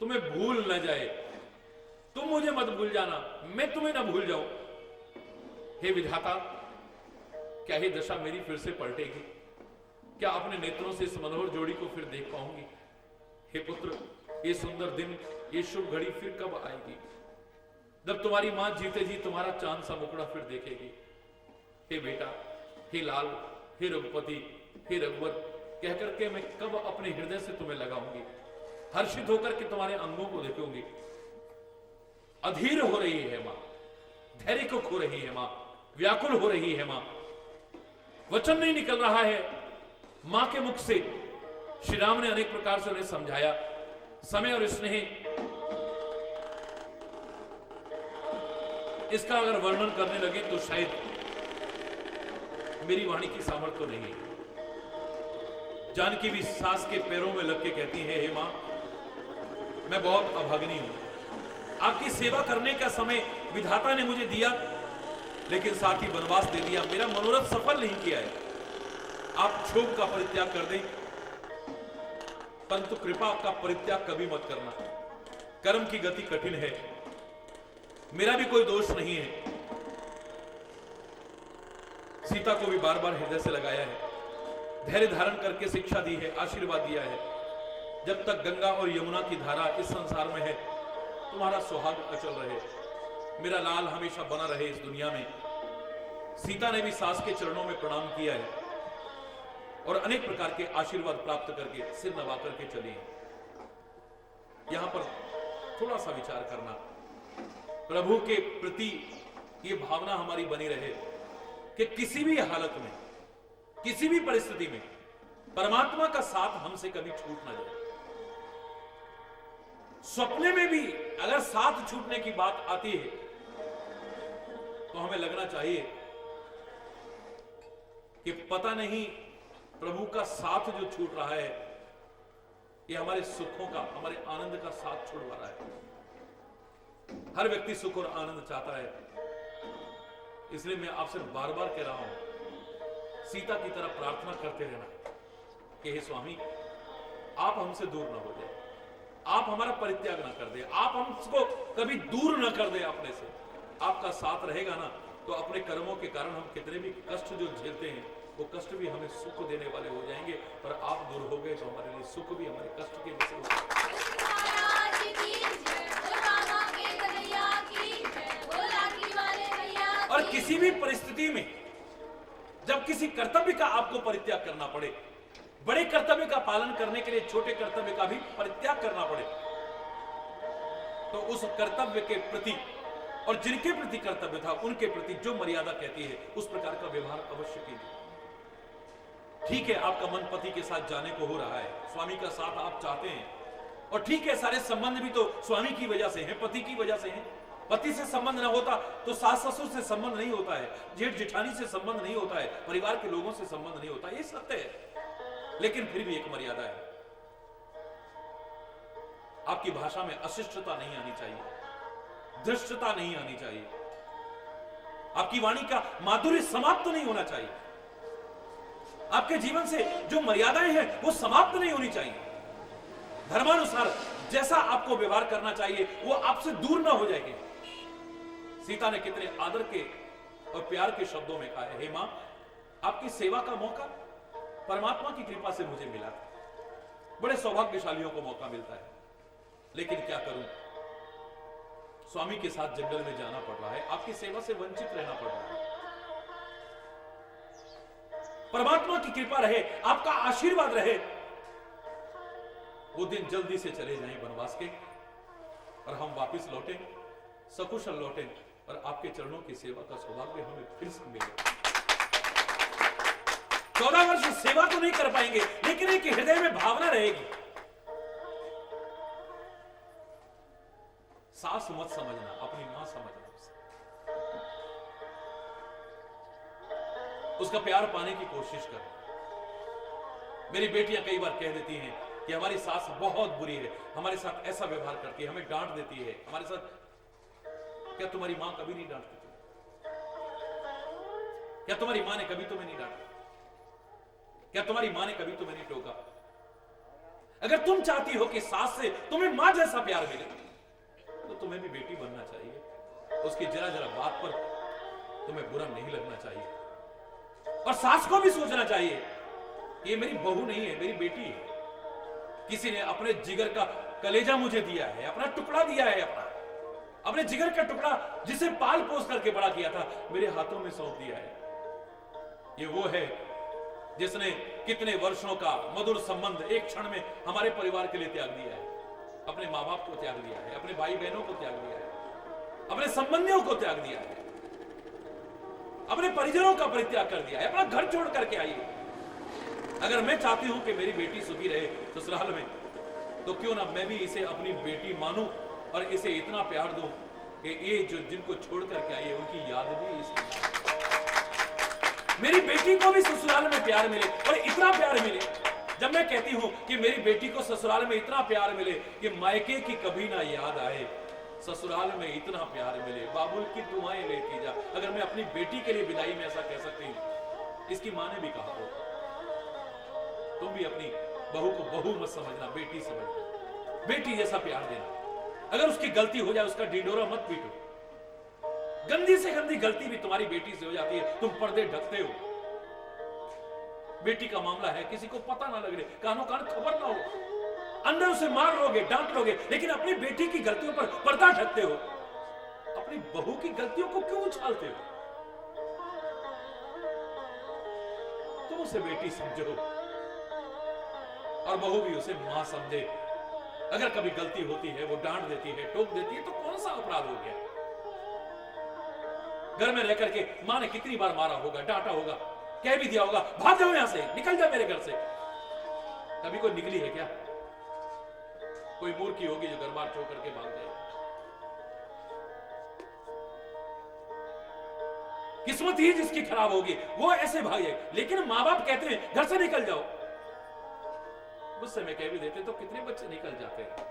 तुम्हें भूल न जाए, तुम मुझे मत भूल जाना, मैं तुम्हें ना भूल जाऊं। हे विधाता, क्या ही दशा मेरी फिर से पलटेगी? क्या अपने नेत्रों से इस मनोहर जोड़ी को फिर देख पाऊंगी? हे पुत्र, ये सुंदर दिन, ये शुभ घड़ी फिर कब आएगी जब तुम्हारी मां जीते जी तुम्हारा चांद सा मुखड़ा फिर देखेगी? हे बेटा, हे लाल, हे रघुपति, हे रघुवर कहकर के मैं कब अपने हृदय से तुम्हें लगाऊंगी, हर्षित होकर के तुम्हारे अंगों को देखूंगी। अधीर हो रही है मां, धैर्य को खो रही है मां, व्याकुल हो रही है मां, वचन नहीं निकल रहा है मां के मुख से। श्री राम ने अनेक प्रकार से उन्हें समझाया। समय और स्नेह इसका अगर वर्णन करने लगे तो शायद मेरी वाणी की सामर्थ्य तो नहीं है। जानकी भी सास के पैरों में लग के कहती है, हे मां, मैं बहुत अभागिनी हूं, आपकी सेवा करने का समय विधाता ने मुझे दिया, लेकिन साथ ही वनवास दे दिया, मेरा मनोरथ सफल नहीं किया है। आप क्षोभ का परित्याग कर दें, परंतु कृपा का परित्याग कभी मत करना। कर्म की गति कठिन है, मेरा भी कोई दोष नहीं है। सीता को भी बार बार हृदय से लगाया है, धैर्य धारण करके शिक्षा दी है, आशीर्वाद दिया है। जब तक गंगा और यमुना की धारा इस संसार में है, तुम्हारा सुहाग अचल रहे, मेरा लाल हमेशा बना रहे इस दुनिया में। सीता ने भी सास के चरणों में प्रणाम किया है और अनेक प्रकार के आशीर्वाद प्राप्त करके सिर नवा करके चली है। यहां पर थोड़ा सा विचार करना, प्रभु के प्रति ये भावना हमारी बनी रहे कि किसी भी हालत में, किसी भी परिस्थिति में परमात्मा का साथ हमसे कभी छूट ना जाए। सपने में भी अगर साथ छूटने की बात आती है तो हमें लगना चाहिए कि पता नहीं प्रभु का साथ जो छूट रहा है, ये हमारे सुखों का, हमारे आनंद का साथ छुड़वा रहा है। हर व्यक्ति सुख और आनंद चाहता है, इसलिए मैं आपसे बार बार कह रहा हूं, सीता की तरह प्रार्थना करते रहना कि हे स्वामी, आप हमसे दूर ना हो जाए, आप हमारा परित्याग ना कर दे, आप हमको कभी दूर ना कर दे अपने से। आपका साथ रहेगा ना, तो अपने कर्मों के कारण हम कितने भी कष्ट जो झेलते हैं, वो कष्ट भी हमें सुख देने वाले हो जाएंगे। पर आप दूर हो गए तो हमारे लिए सुख भी हमारे कष्ट के वजह हो जाएगा। और किसी भी परिस्थिति में जब किसी कर्तव्य का आपको परित्याग करना पड़े, बड़े कर्तव्य का पालन करने के लिए छोटे कर्तव्य का भी परित्याग करना पड़े, तो उस कर्तव्य के प्रति और जिनके प्रति कर्तव्य था उनके प्रति जो मर्यादा कहती है, उस प्रकार का व्यवहार अवश्य कीजिए। ठीक है, आपका मन पति के साथ जाने को हो रहा है, स्वामी का साथ आप चाहते हैं, और ठीक है, सारे संबंध भी तो स्वामी की वजह से हैं, पति की वजह से हैं। पति से संबंध ना होता तो सास ससुर से संबंध नहीं होता है, जेठ जेठानी से संबंध नहीं होता है, परिवार के लोगों से संबंध नहीं होता, ये सत्य है। लेकिन फिर भी एक मर्यादा है, आपकी भाषा में अशिष्टता नहीं आनी चाहिए, धृष्टता नहीं आनी चाहिए, आपकी वाणी का माधुर्य समाप्त नहीं होना चाहिए, आपके जीवन से जो मर्यादाएं हैं वो समाप्त नहीं होनी चाहिए। धर्मानुसार जैसा आपको व्यवहार करना चाहिए वो आपसे दूर ना हो जाएगी। सीता ने कितने आदर के और प्यार के शब्दों में कहा है, हे मां, आपकी सेवा का मौका परमात्मा की कृपा से मुझे मिला था। बड़े सौभाग्यशालियों को मौका मिलता है, लेकिन क्या करूं, स्वामी के साथ जंगल में जाना पड़ रहा है, आपकी सेवा से वंचित रहना पड़ रहा है। परमात्मा की कृपा रहे, आपका आशीर्वाद रहे, वो दिन जल्दी से चले जाएं वनवास के, और हम वापस लौटें, सकुशल लौटें, और आपके चरणों की सेवा का सौभाग्य हमें फिर से मिले। 14 वर्ष सेवा तो नहीं कर पाएंगे, लेकिन एक हृदय में भावना रहेगी। सास मत समझना, अपनी मां समझना, उसका प्यार पाने की कोशिश कर। मेरी बेटियां कई बार कह देती हैं कि हमारी सास बहुत बुरी है, हमारे साथ ऐसा व्यवहार करती है, हमें डांट देती है, हमारे साथ। क्या तुम्हारी मां कभी नहीं डांटती? क्या तुम्हारी मां ने कभी तुम्हें नहीं डांटा? क्या तुम्हारी मां ने कभी तुम्हें नहीं टोका? अगर तुम चाहती हो कि सास से तुम्हें मां जैसा प्यार मिले, तो तुम्हें भी बेटी बनना चाहिए। उसकी जरा जरा बात पर तुम्हें बुरा नहीं लगना चाहिए, और सास को भी सोचना चाहिए ये मेरी बहू नहीं है, मेरी बेटी है। किसी ने अपने जिगर का कलेजा मुझे दिया है, अपना टुकड़ा दिया है, अपने जिगर का टुकड़ा जिसे पाल पोस करके बड़ा किया था, मेरे हाथों में सौंप दिया है। ये वो है जिसने कितने वर्षों का मधुर संबंध एक क्षण में हमारे परिवार के लिए त्याग दिया है, अपने माँ बाप को त्याग दिया है, अपने भाई बहनों को त्याग दिया है, अपने संबंधियों को त्याग दिया है, अपने परिजनों का परित्याग कर दिया है, अपना घर छोड़ करके आई है। अगर मैं चाहती हूं कि मेरी बेटी सुखी रहे ससुराल में, तो क्यों ना मैं भी इसे अपनी बेटी मानूं और इसे इतना प्यार दूं कि ये जो जिनको छोड़ करके आई है उनकी याद भी इसे, मेरी बेटी को भी ससुराल में प्यार मिले, और इतना प्यार मिले। जब मैं कहती हूं कि मेरी बेटी को ससुराल में इतना प्यार मिले कि मायके की कभी ना याद आए, ससुराल में इतना प्यार मिले, बाबुल की दुआएं लेती जा। अगर मैं अपनी बेटी के लिए विदाई में ऐसा कह सकती हूं, इसकी मां ने भी कहा हो, तुम भी अपनी बहू को बहू मत समझना, बेटी समझना, बेटी जैसा प्यार देना। अगर उसकी गलती हो जाए उसका ढिंढोरा मत पीटो। गंदी से गंदी गलती भी तुम्हारी बेटी से हो जाती है, तुम पर्दे ढकते हो। बेटी का मामला है, किसी को पता ना लगे, कानों कान खबर ना हो, अंदर उसे मार लोगे, डांट लोगे, लेकिन अपनी बेटी की गलतियों पर पर्दा ढकते हो। अपनी बहू की गलतियों को क्यों उछालते हो? तुम उसे बेटी समझो और बहू भी उसे मां समझे। अगर कभी गलती होती है, वो डांट देती है, टोक देती है, तो कौन सा अपराध हो गया? घर में रह करके मां ने कितनी बार मारा होगा, डांटा होगा, कह भी दिया होगा, भाग जाओ यहां से, निकल जाओ मेरे घर से। कभी कोई निकली है क्या? कोई मूर्खी होगी जो घर बार छोड़ करके भाग जाए। किस्मत ही जिसकी खराब होगी वो ऐसे भागे। लेकिन माँ बाप कहते हैं घर से निकल जाओ, गुस्से में कह भी देते तो कितने बच्चे निकल जाते हैं।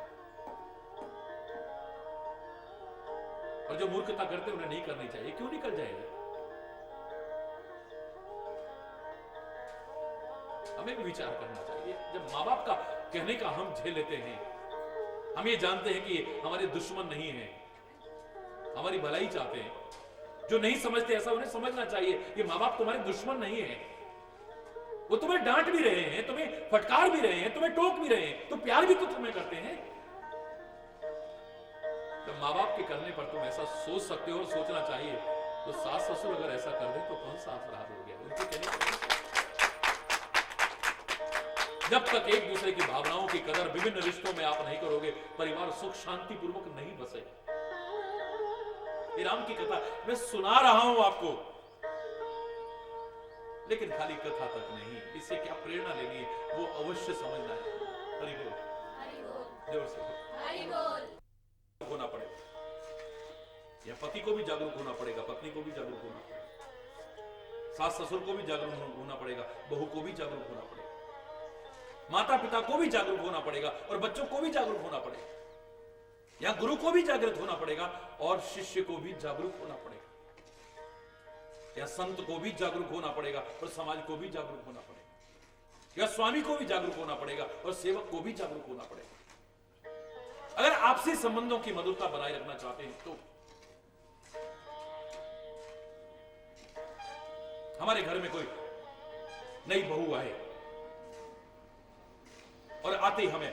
और जो मूर्खता करते उन्हें नहीं करनी चाहिए, क्यों निकल जाएंगे? हमें भी विचार करना चाहिए। जब माँ बाप का कहने का हम झेल लेते हैं, हम ये जानते हैं कि हमारे दुश्मन नहीं हैं, हमारी भलाई चाहते हैं। जो नहीं समझते ऐसा उन्हें समझना चाहिए कि माँ बाप तुम्हारे दुश्मन नहीं है, वो तुम्हें डांट भी रहे हैं, तुम्हें फटकार भी रहे हैं, तुम्हें टोक भी रहे हैं, तो प्यार भी तो तुम्हें करते हैं। तो माँ बाप के करने पर तुम ऐसा सोच सकते हो और सोचना चाहिए। तो सास ससुर अगर ऐसा कर दे तो कौन सा अपराध हो गया? उनके कहने पर जब तक एक दूसरे की भावनाओं की कदर विभिन्न रिश्तों में आप नहीं करोगे, परिवार सुख शांति पूर्वक नहीं बसेगा। ये राम की कथा मैं सुना रहा हूं आपको, लेकिन खाली कथा तक नहीं, इससे क्या प्रेरणा लेनी है वो अवश्य समझना है। हरि बोल, जोर से हरि बोल होना पड़ेगा। या पति को भी जागरूक होना पड़ेगा, पत्नी को भी जागरूक होना पड़ेगा, सास ससुर को भी जागरूक होना पड़ेगा, बहू को भी जागरूक होना पड़ेगा, माता पिता को भी जागरूक होना पड़ेगा और बच्चों को भी जागरूक होना पड़ेगा। या गुरु को भी जागृत होना पड़ेगा और शिष्य को भी जागरूक होना पड़ेगा। या संत को भी जागरूक होना पड़ेगा और समाज को भी जागरूक होना पड़ेगा। या स्वामी को भी जागरूक होना पड़ेगा और सेवक को भी जागरूक होना पड़ेगा। अगर आपसी संबंधों की मधुरता बनाए रखना चाहते हैं तो हमारे घर में कोई नई बहू आए और आते ही हमें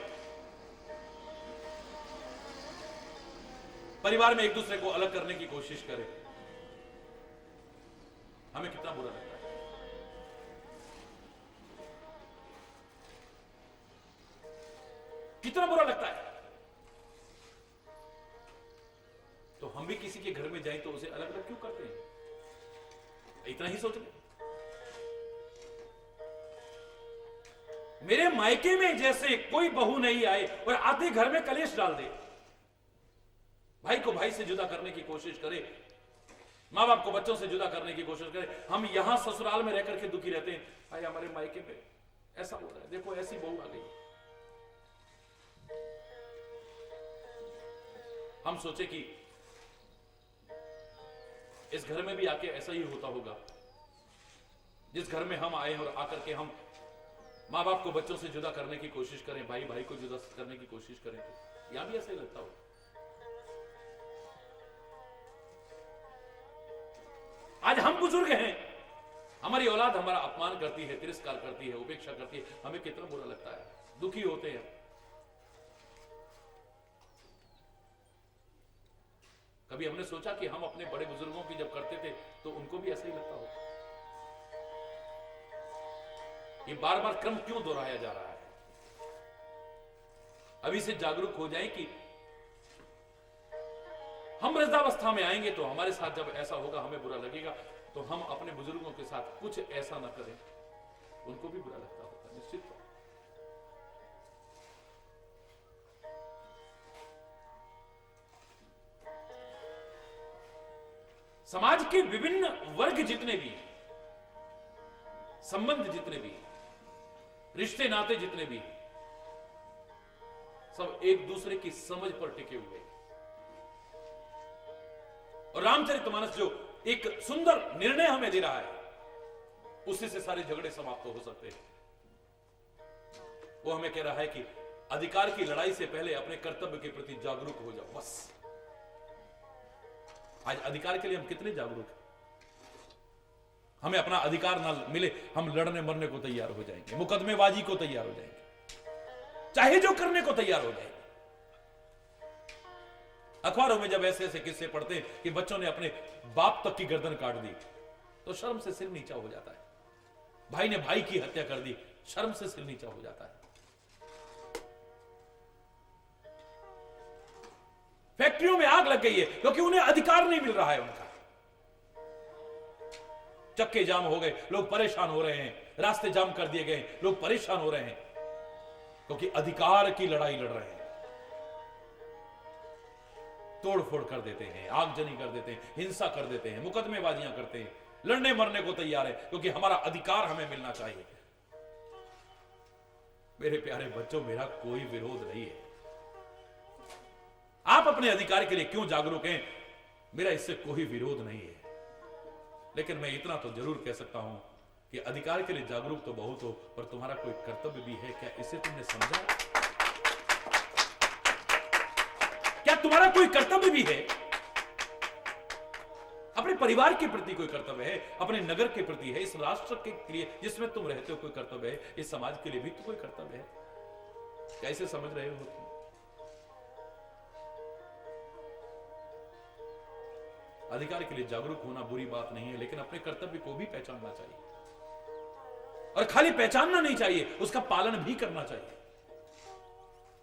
परिवार में एक दूसरे को अलग करने की कोशिश करे, हमें कितना बुरा लगता है। कितना बुरा लगता है। तो हम भी किसी के घर में जाएं तो उसे अलग अलग क्यों करते हैं? इतना ही सोच ले। मेरे मायके में जैसे कोई बहू नहीं आए और आते घर में कलेश डाल दे, भाई को भाई से जुदा करने की कोशिश करे, माँ बाप को बच्चों से जुदा करने की कोशिश करे। हम यहां ससुराल में रह करके दुखी रहते हैं, भाई हमारे मायके में ऐसा हो रहा है, देखो ऐसी बहू आ गई। हम सोचे कि इस घर में भी आके ऐसा ही होता होगा। जिस घर में हम आए और आकर के हम माँ बाप को बच्चों से जुदा करने की कोशिश करें, भाई भाई को जुदा करने की कोशिश करें, तो यहां भी ऐसा ही लगता हो। आज हम बुजुर्ग हैं, हमारी औलाद हमारा अपमान करती है, तिरस्कार करती है, उपेक्षा करती है, हमें कितना बुरा लगता है, दुखी होते हैं। कभी हमने सोचा कि हम अपने बड़े बुजुर्गों की जब करते थे तो उनको भी ऐसा ही लगता हो? ये बार बार क्रम क्यों दोहराया जा रहा है? अभी से जागरूक हो जाएं कि हम वृद्धावस्था में आएंगे तो हमारे साथ जब ऐसा होगा हमें बुरा लगेगा, तो हम अपने बुजुर्गों के साथ कुछ ऐसा ना करें, उनको भी बुरा लगता होगा निश्चित तौर। समाज के विभिन्न वर्ग जितने भी, संबंध जितने भी, रिश्ते नाते जितने भी, सब एक दूसरे की समझ पर टिके हुए हैं। और रामचरितमानस जो एक सुंदर निर्णय हमें दे रहा है, उसी से सारे झगड़े समाप्त हो सकते हैं। वो हमें कह रहा है कि अधिकार की लड़ाई से पहले अपने कर्तव्य के प्रति जागरूक हो जाओ, बस। आज अधिकार के लिए हम कितने जागरूक हैं? हमें अपना अधिकार ना मिले, हम लड़ने मरने को तैयार हो जाएंगे, मुकदमेबाजी को तैयार हो जाएंगे, चाहे जो करने को तैयार हो जाएंगे। अखबारों में जब ऐसे ऐसे किस्से पढ़ते हैं कि बच्चों ने अपने बाप तक की गर्दन काट दी, तो शर्म से सिर नीचा हो जाता है। भाई ने भाई की हत्या कर दी, शर्म से सिर नीचा हो जाता है। फैक्ट्रियों में आग लग गई है क्योंकि उन्हें अधिकार नहीं मिल रहा है उनका। चक्के जाम हो गए, लोग परेशान हो रहे हैं, रास्ते जाम कर दिए गए, लोग परेशान हो रहे हैं क्योंकि अधिकार की लड़ाई लड़ रहे हैं। तोड़ फोड़ कर देते हैं, आगजनी कर देते हैं, हिंसा कर देते हैं, मुकदमेबाजियां करते हैं, लड़ने मरने को तैयार है, क्योंकि हमारा अधिकार हमें मिलना चाहिए। मेरे प्यारे बच्चों, मेरा कोई विरोध नहीं है। आप अपने अधिकार के लिए क्यों जागरूक हैं, मेरा इससे कोई विरोध नहीं है। लेकिन मैं इतना तो जरूर कह सकता हूं कि अधिकार के लिए जागरूक तो बहुत हो, पर तुम्हारा कोई कर्तव्य भी है क्या? इसे तुमने समझा? क्या तुम्हारा कोई कर्तव्य भी है? अपने परिवार के प्रति कोई कर्तव्य है, अपने नगर के प्रति है, इस राष्ट्र के लिए जिसमें तुम रहते हो कोई कर्तव्य है, इस समाज के लिए भी तो कोई कर्तव्य है। कैसे समझ रहे हो तुम? अधिकार के लिए जागरूक होना बुरी बात नहीं है, लेकिन अपने कर्तव्य को भी पहचानना चाहिए, और खाली पहचानना नहीं चाहिए, उसका पालन भी करना चाहिए।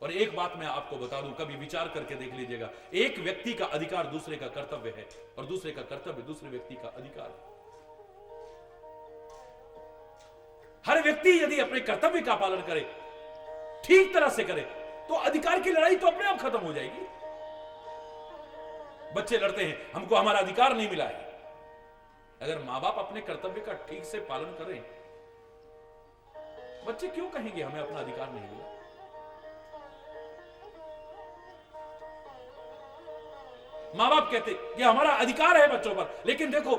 और एक बात मैं आपको बता दूं, कभी विचार करके देख लीजिएगा, एक व्यक्ति का अधिकार दूसरे का कर्तव्य है, और दूसरे का कर्तव्य दूसरे व्यक्ति का अधिकार है। हर व्यक्ति यदि अपने कर्तव्य का पालन करे, ठीक तरह से करे, तो अधिकार की लड़ाई तो अपने आप खत्म हो जाएगी। बच्चे लड़ते हैं, हमको हमारा अधिकार नहीं मिला है। अगर मां बाप अपने कर्तव्य का ठीक से पालन करें, बच्चे क्यों कहेंगे हमें अपना अधिकार नहीं मिला? मां बाप कहते कि हमारा अधिकार है बच्चों पर, लेकिन देखो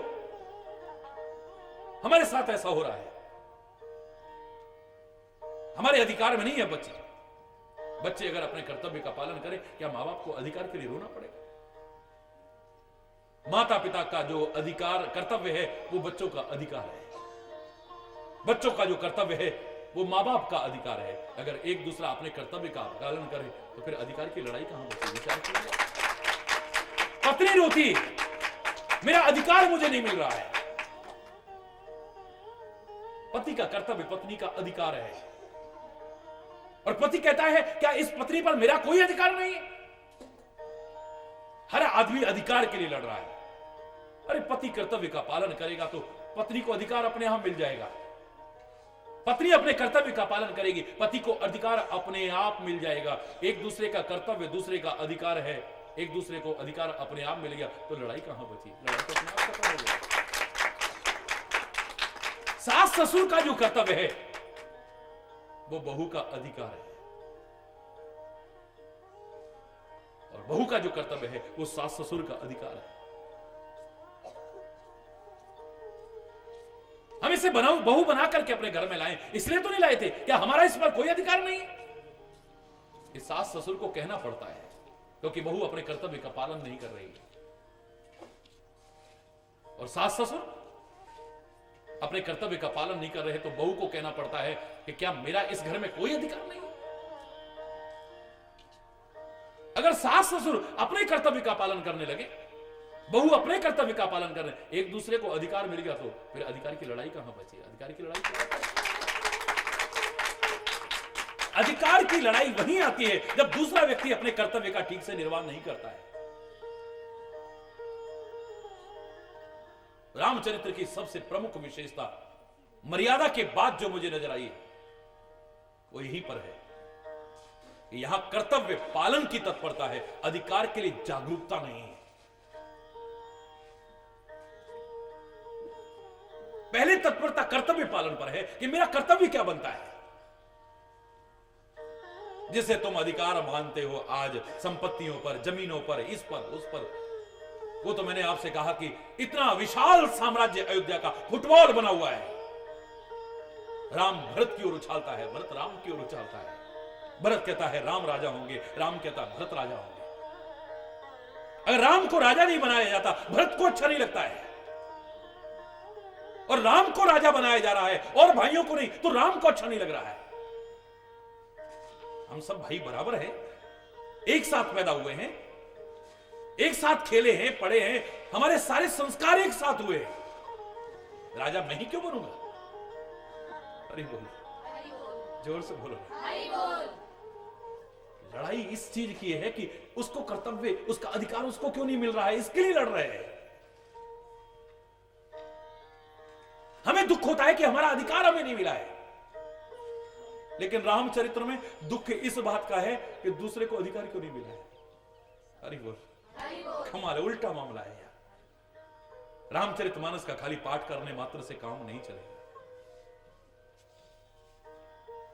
हमारे साथ ऐसा हो रहा है, हमारे अधिकार में नहीं है बच्चे। बच्चे अगर अपने कर्तव्य का पालन करें, क्या मां बाप को अधिकार के लिए रोना पड़ेगा? माता पिता का जो अधिकार कर्तव्य है वो बच्चों का अधिकार है, बच्चों का जो कर्तव्य है वो मां बाप का अधिकार है। अगर एक दूसरा अपने कर्तव्य का पालन करे तो फिर अधिकार की लड़ाई कहां बची? विचार कीजिए। पत्नी रोती, मेरा अधिकार मुझे नहीं मिल रहा है। पति का कर्तव्य पत्नी का अधिकार है, और पति कहता है क्या इस पत्नी पर मेरा कोई अधिकार नहीं है? हर आदमी अधिकार के लिए लड़ रहा है। अरे पति कर्तव्य का पालन करेगा तो पत्नी को अधिकार अपने आप मिल जाएगा। पत्नी अपने कर्तव्य का पालन करेगी, पति को अधिकार अपने आप मिल जाएगा। एक दूसरे का कर्तव्य दूसरे का अधिकार है, एक दूसरे को अधिकार अपने आप मिल गया तो लड़ाई कहां बची? लड़ाई तो अपने आप खत्म हो गई। सास ससुर का जो कर्तव्य है वो बहू का अधिकार है, और बहू का जो कर्तव्य है वो सास ससुर का अधिकार है। हम इसे बहू बना करके अपने घर में लाए, इसलिए तो नहीं लाए थे क्या हमारा इस पर कोई अधिकार नहीं है? इस सास ससुर को कहना पड़ता है, क्योंकि बहू अपने कर्तव्य का पालन नहीं कर रही है, और सास ससुर अपने कर्तव्य का पालन नहीं कर रहे तो बहू को कहना पड़ता है कि क्या मेरा इस घर में कोई अधिकार नहीं? अगर सास ससुर अपने कर्तव्य का पालन करने लगे, बहू अपने कर्तव्य का पालन करने, एक दूसरे को अधिकार मिल गया तो फिर अधिकार की लड़ाई कहां बची? अधिकार की लड़ाई अधिकार की लड़ाई वहीं आती है जब दूसरा व्यक्ति अपने कर्तव्य का ठीक से निर्वाह नहीं करता है। रामचरित्र की सबसे प्रमुख विशेषता, मर्यादा के बाद जो मुझे नजर आई वो यहीं पर है कि यहां कर्तव्य पालन की तत्परता है, अधिकार के लिए जागरूकता नहीं है। पहले तत्परता कर्तव्य पालन पर है कि मेरा कर्तव्य क्या बनता है, जिसे तुम अधिकार मानते हो आज संपत्तियों पर, जमीनों पर, इस पर, उस पर। वो तो मैंने आपसे कहा कि इतना विशाल साम्राज्य अयोध्या का फुटबॉल बना हुआ है। राम भरत की ओर उछालता है, भरत राम की ओर उछालता है। भरत कहता है राम राजा होंगे, राम कहता है भरत राजा होंगे। अगर राम को राजा नहीं बनाया जाता, भरत को अच्छा नहीं लगता है, और राम को राजा बनाया जा रहा है और भाइयों को नहीं, तो राम को अच्छा नहीं लग रहा है। हम सब भाई बराबर हैं, एक साथ पैदा हुए हैं, एक साथ खेले हैं, पढ़े हैं, हमारे सारे संस्कार एक साथ हुए हैं। राजा मैं ही क्यों बनूंगा? अरे बोलो, जोर से बोलो। लड़ाई इस चीज की है कि उसको कर्तव्य, उसका अधिकार उसको क्यों नहीं मिल रहा है, इसके लिए लड़ रहे हैं। हमें दुख होता है कि हमारा अधिकार हमें नहीं मिला है, लेकिन रामचरित्र में दुख इस बात का है कि दूसरे को अधिकार क्यों नहीं मिला है। अरे बोल, हमारे उल्टा मामला है यार। रामचरितमानस का खाली पाठ करने मात्र से काम नहीं चलेगा।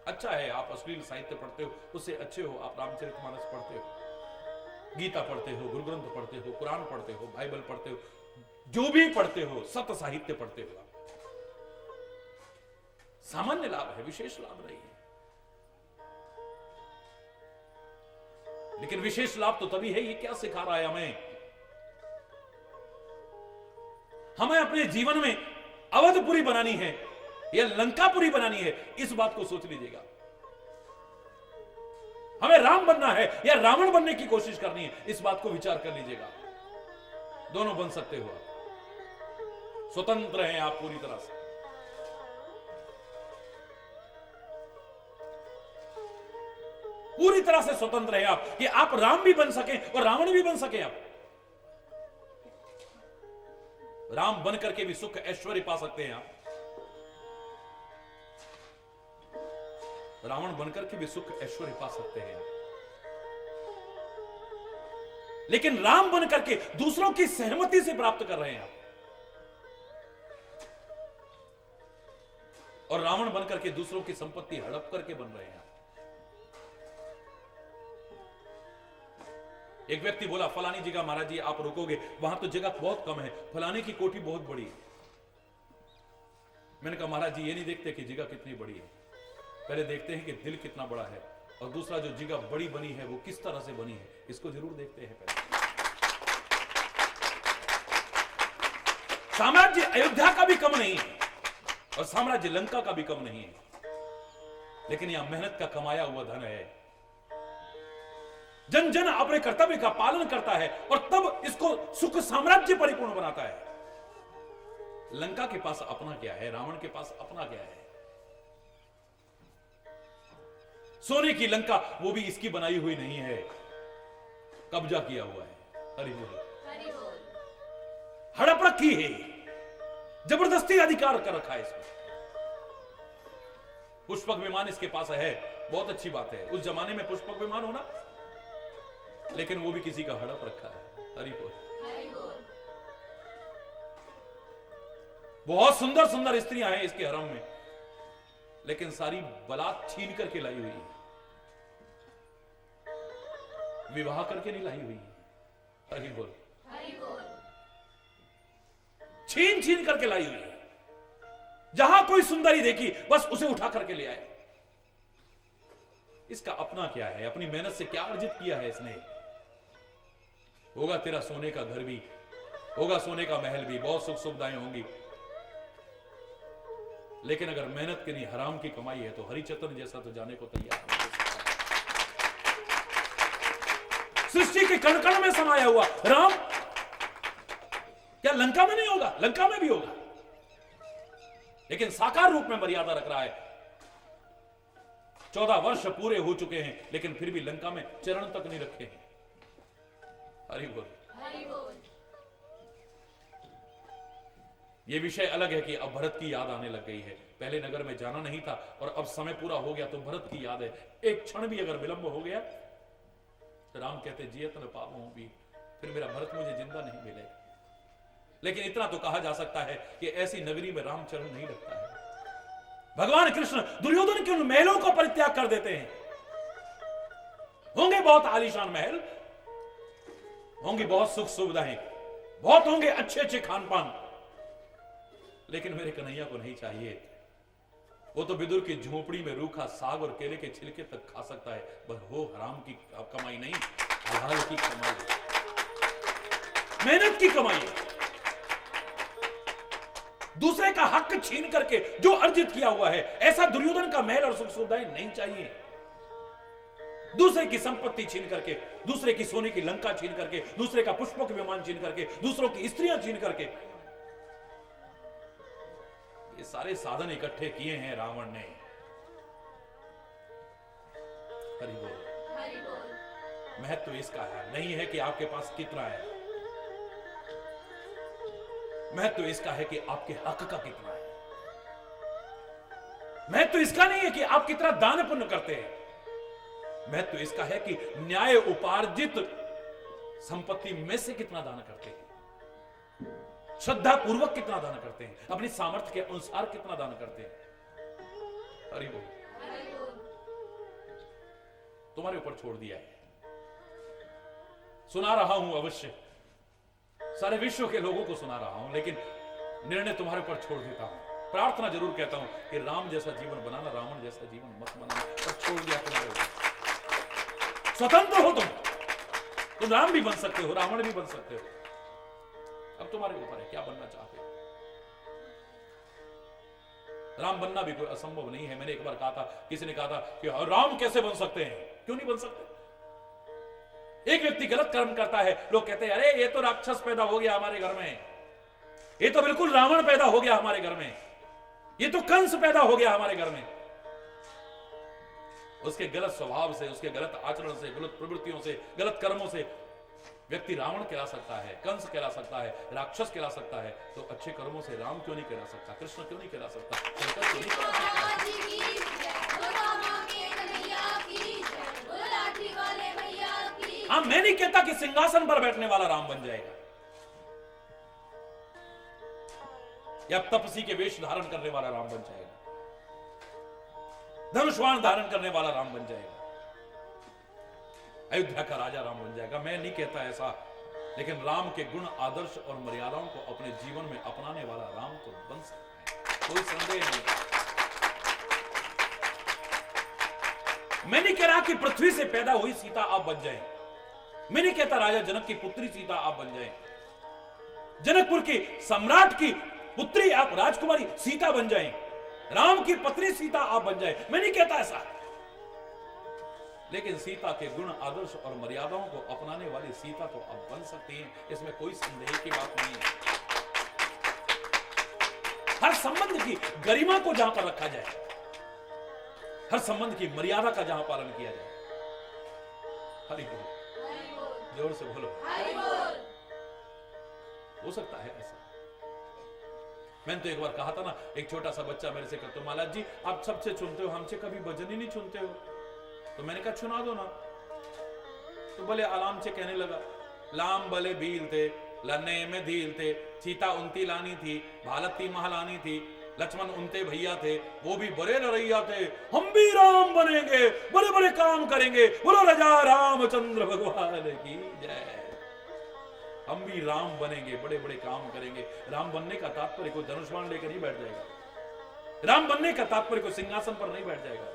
अच्छा है आप अश्लील साहित्य पढ़ते हो, उससे अच्छे हो आप रामचरितमानस पढ़ते हो, गीता पढ़ते हो, गुरु ग्रंथ पढ़ते हो, कुरान पढ़ते हो, बाइबल पढ़ते हो, जो भी पढ़ते हो, सत साहित्य पढ़ते हो। सामान्य लाभ है, विशेष लाभ नहीं है। लेकिन विशेष लाभ तो तभी है, ये क्या सिखा रहा है हमें अपने जीवन में अवधपुरी बनानी है या लंकापुरी बनानी है, इस बात को सोच लीजिएगा। हमें राम बनना है या रावण बनने की कोशिश करनी है, इस बात को विचार कर लीजिएगा। दोनों बन सकते हो, स्वतंत्र हैं आप पूरी तरह से। पूरी तरह से स्वतंत्र हैं आप कि आप राम भी बन सकें और रावण भी बन सकें। आप राम बन करके भी सुख ऐश्वर्य पा सकते हैं, आप रावण बनकर के भी सुख ऐश्वर्य पा सकते हैं। लेकिन राम बन करके दूसरों की सहमति से प्राप्त कर रहे हैं आप, और रावण बन करके दूसरों की संपत्ति हड़प करके बन रहे हैं आप। एक व्यक्ति बोला फलानी जगह महाराज जी आप रुकोगे, वहां तो जगह बहुत कम है, फलाने की कोठी बहुत बड़ी है। मैंने कहा महाराज जी ये नहीं देखते कि जगह कितनी बड़ी है, पहले देखते हैं कि दिल कितना बड़ा है, और दूसरा जो जगह बड़ी बनी है वो किस तरह से बनी है, इसको जरूर देखते हैं पहले। साम्राज्य अयोध्या का भी कम नहीं है और साम्राज्य लंका का भी कम नहीं है, लेकिन यहां मेहनत का कमाया हुआ धन है। जन जन अपने कर्तव्य का पालन करता है और तब इसको सुख साम्राज्य परिपूर्ण बनाता है। लंका के पास अपना क्या है, रावण के पास अपना क्या है? सोने की लंका, वो भी इसकी बनाई हुई नहीं है, कब्जा किया हुआ है। हरि बोल, हड़प रखी है, जबरदस्ती अधिकार कर रखा है इसमें। पुष्पक विमान इसके पास है, बहुत अच्छी बात है, उस जमाने में पुष्पक विमान होना, लेकिन वो भी किसी का हड़प रखा है। हरि बोल। बहुत सुंदर सुंदर स्त्रियां हैं इसके हरम में, लेकिन सारी बलात् छीन करके लाई हुई है, विवाह करके नहीं लाई हुई है। हरि बोल। छीन छीन करके लाई हुई है, जहां कोई सुंदरी देखी बस उसे उठा करके ले आए। इसका अपना क्या है, अपनी मेहनत से क्या अर्जित किया है इसने? होगा तेरा सोने का घर भी, होगा सोने का महल भी, बहुत सुख सुविधाएं होंगी, लेकिन अगर मेहनत के नहीं हराम की कमाई है तो हरिचंद्र जैसा तो जाने को तैयार है। सृष्टि के कण कण में समाया हुआ राम क्या लंका में नहीं होगा? लंका में भी होगा, लेकिन साकार रूप में मर्यादा रख रहा है। 14 वर्ष पूरे हो चुके हैं, लेकिन फिर भी लंका में चरण तक नहीं रखे हैं। हरि बोल। यह विषय अलग है कि अब भरत की याद आने लग गई है। पहले नगर में जाना नहीं था और अब समय पूरा हो गया तो भरत की याद है। एक क्षण भी अगर विलंब हो गया तो राम कहते जियत न पाऊं भी, फिर मेरा भरत मुझे जिंदा नहीं मिलेगा। लेकिन इतना तो कहा जा सकता है कि ऐसी नगरी में रामचरण नहीं लगता है। भगवान कृष्ण दुर्योधन के उन महलों को परित्याग कर देते हैं। होंगे बहुत आलीशान महल, होंगी बहुत सुख सुविधाएं, बहुत होंगे अच्छे अच्छे खान पान, लेकिन मेरे कन्हैया को नहीं चाहिए। वो तो विदुर की झोपड़ी में रूखा साग और केले के छिलके तक खा सकता है, बस वो हराम की कमाई नहीं, हलाल की कमाई, मेहनत की कमाई है। दूसरे का हक छीन करके जो अर्जित किया हुआ है, ऐसा दुर्योधन का महल और सुख सुविधाएं नहीं चाहिए। दूसरे की संपत्ति छीन करके, दूसरे की सोने की लंका छीन करके, दूसरे का पुष्पक विमान छीन करके, दूसरों की स्त्रियां छीन करके, ये सारे साधन इकट्ठे किए हैं रावण ने। हरि बोल। महत्व तो इसका है नहीं है कि आपके पास कितना है, महत्व तो इसका है कि आपके हक का कितना है। महत्व तो इसका नहीं है कि आप कितना दान पुण्य करते हैं, महत्व तो इसका है कि न्याय उपार्जित संपत्ति में से कितना दान करते हैं। श्रद्धा पूर्वक कितना दान करते हैं, अपनी सामर्थ्य के अनुसार कितना दान करते हैं। हरि बोल। तुम्हारे ऊपर छोड़ दिया है, सुना रहा हूं अवश्य, सारे विश्व के लोगों को सुना रहा हूं, लेकिन निर्णय तुम्हारे ऊपर छोड़ देता हूं। प्रार्थना जरूर कहता हूं कि राम जैसा जीवन बनाना, रावण जैसा जीवन मत बनाना। और छोड़ दिया तुम्हारे ऊपर। स्वतंत्र हो तुम राम भी बन सकते हो, रावण भी बन सकते हो। अब तुम्हारे ऊपर है क्या बनना चाहते हो। राम बनना भी कोई असंभव नहीं है। मैंने एक बार कहा था, किसी ने कहा था कि राम कैसे बन सकते हैं, क्यों नहीं बन सकते। एक व्यक्ति गलत कर्म करता है, लोग कहते हैं अरे ये तो राक्षस पैदा हो गया हमारे घर में, ये तो बिल्कुल रावण पैदा हो गया हमारे घर में, ये तो कंस पैदा हो गया हमारे घर में। उसके गलत स्वभाव से, उसके गलत आचरण से, गलत प्रवृत्तियों से, गलत कर्मों से व्यक्ति रावण कहला सकता है, कंस कहला सकता है, राक्षस कहला सकता है। तो अच्छे कर्मों से राम क्यों नहीं कहला सकता, कृष्ण क्यों नहीं कहला सकता, शंकर क्यों नहीं कहला सकता। हाँ, मैं नहीं कहता कि सिंहासन पर बैठने वाला राम बन जाएगा या तपसी के वेश धारण करने वाला राम बन जाएगा, धनुष्वाण धारण करने वाला राम बन जाएगा, अयोध्या का राजा राम बन जाएगा। मैं नहीं कहता ऐसा, लेकिन राम के गुण, आदर्श और मर्यादाओं को अपने जीवन में अपनाने वाला राम तो बन सकता है, कोई संदेह नहीं। मैं नहीं कह रहा कि पृथ्वी से पैदा हुई सीता आप बन जाएं। मैं नहीं कहता राजा जनक की पुत्री सीता आप बन जाएं, जनकपुर की सम्राट की पुत्री आप राजकुमारी सीता बन जाएं, राम की पत्नी सीता आप बन जाएं। मैं नहीं कहता ऐसा, लेकिन सीता के गुण, आदर्श और मर्यादाओं को अपनाने वाली सीता तो आप बन सकती हैं, इसमें कोई संदेह की बात नहीं है। हर संबंध की गरिमा को जहां पर रखा जाए, हर संबंध की मर्यादा का जहां पालन किया जाए। हरि बोल, जोर से बोलो। हो सकता है ऐसा। मैंने तो एक बार कहा था ना, एक छोटा सा बच्चा मेरे से कहता, महाराज जी आप सबसे चुनते हो, हमसे कभी भजन ही नहीं चुनते हो। तो मैंने कहा चुना दो ना। तो बोले आराम से कहने लगा, लाम बले भील थे, लन्ने में धील थे, सीता उनती लानी थी, भारती महालानी थी, लक्ष्मण उनते भैया थे, वो भी बड़े लड़ैया थे, हम भी राम बनेंगे, बड़े बड़े काम करेंगे, बोलो राजा रामचंद्र भगवान की जय। हम भी राम बनेंगे, बड़े बड़े काम करेंगे। राम बनने का तात्पर्य कोई धनुष्वाण लेकर नहीं बैठ जाएगा, राम बनने का तात्पर्य कोई सिंहासन पर नहीं बैठ जाएगा।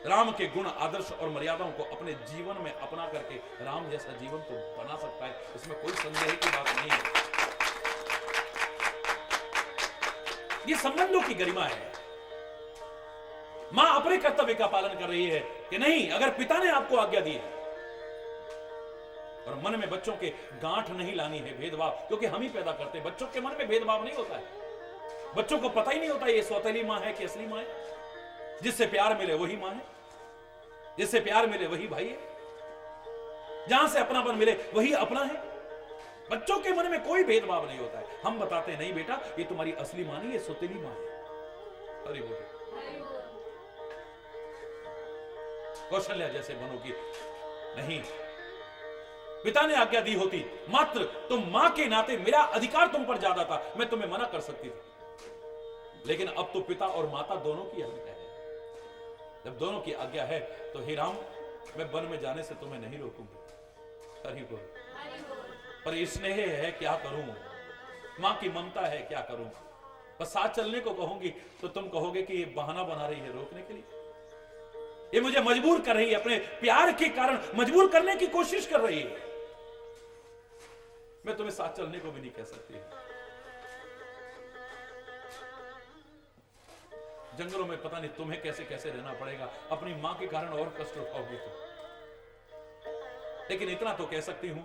राम के गुण, आदर्श और मर्यादाओं को अपने जीवन में अपना करके राम जैसा जीवन तो बना सकता है, इसमें कोई संदेह की बात नहीं है। ये संबंधों की गरिमा है। मां अपने कर्तव्य का पालन कर रही है कि नहीं, अगर पिता ने आपको आज्ञा दी है, और मन में बच्चों के गांठ नहीं लानी है, भेदभाव, क्योंकि हम ही पैदा करते हैं। बच्चों के मन में भेदभाव नहीं होता है, बच्चों को पता ही नहीं होता ये सौतेली मां है कि असली मां है। जिससे प्यार मिले वही मां है, जिससे प्यार मिले वही भाई है, जहां से अपनापन मिले वही अपना है। बच्चों के मन में कोई भेदभाव नहीं होता है। हम बताते हैं नहीं बेटा ये तुम्हारी असली मां नहीं, ये सौतेली मां है। अरे बोलो, कौशल्या जैसे बनोगी नहीं, पिता ने आज्ञा दी होती, मात्र तुम मां के नाते मेरा अधिकार तुम पर ज्यादा था, मैं तुम्हें मना कर सकती थी, लेकिन अब तो पिता और माता दोनों की आज्ञा है। जब दोनों की आज्ञा है तो हे राम, मैं वन में जाने से तुम्हें नहीं रोकूंगी। हरि बोल। पर स्नेह है क्या करूं, मां की ममता है क्या करूं, बस साथ चलने को कहूंगी तो तुम कहोगे कि ये बहाना बना रही है रोकने के लिए, ये मुझे मजबूर कर रही है, अपने प्यार के कारण मजबूर करने की कोशिश कर रही है। मैं तुम्हें साथ चलने को भी नहीं कह सकती। जंगलों में पता नहीं तुम्हें कैसे कैसे रहना पड़ेगा, अपनी मां के कारण और कष्ट उठाओगी तुम। लेकिन इतना तो कह सकती हूं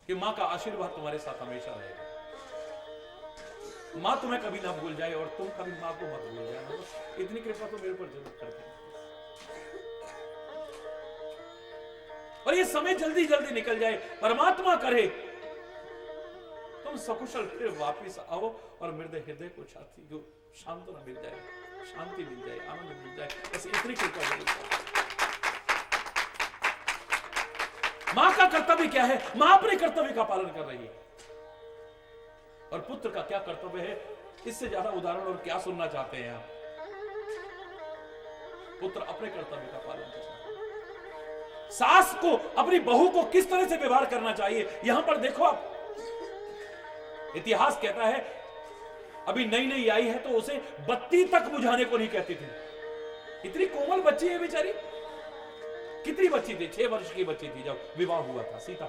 कि मां का आशीर्वाद तुम्हारे साथ हमेशा रहेगा। मां तुम्हें कभी ना भूल जाए और तुम कभी मां को मत भूल जाए। बस इतनी कृपा तो मेरे ऊपर जरूर करते। और ये समय जल्दी जल्दी निकल जाए, परमात्मा करे तुम सकुशल फिर वापिस आओ और मेरे हृदय को छाती को सांत्वना मिल जाए, शांति मिल जाए, आनंद मिल जाए। बस इतनी कृपा जरूर। मां का कर्तव्य क्या है, मां अपने कर्तव्य का पालन कर रही है। और पुत्र का क्या कर्तव्य है, इससे ज्यादा उदाहरण और क्या सुनना चाहते हैं आप? पुत्र अपने कर्तव्य का पालन करता है। सास को अपनी बहू को किस तरह से व्यवहार करना चाहिए, यहां पर देखो आप। इतिहास कहता है अभी नई नई आई है तो उसे बत्ती तक बुझाने को नहीं कहती थी। इतनी कोमल बच्ची है बेचारी। कितनी बच्ची थी? 6 वर्ष की बच्ची थी जब विवाह हुआ था सीता।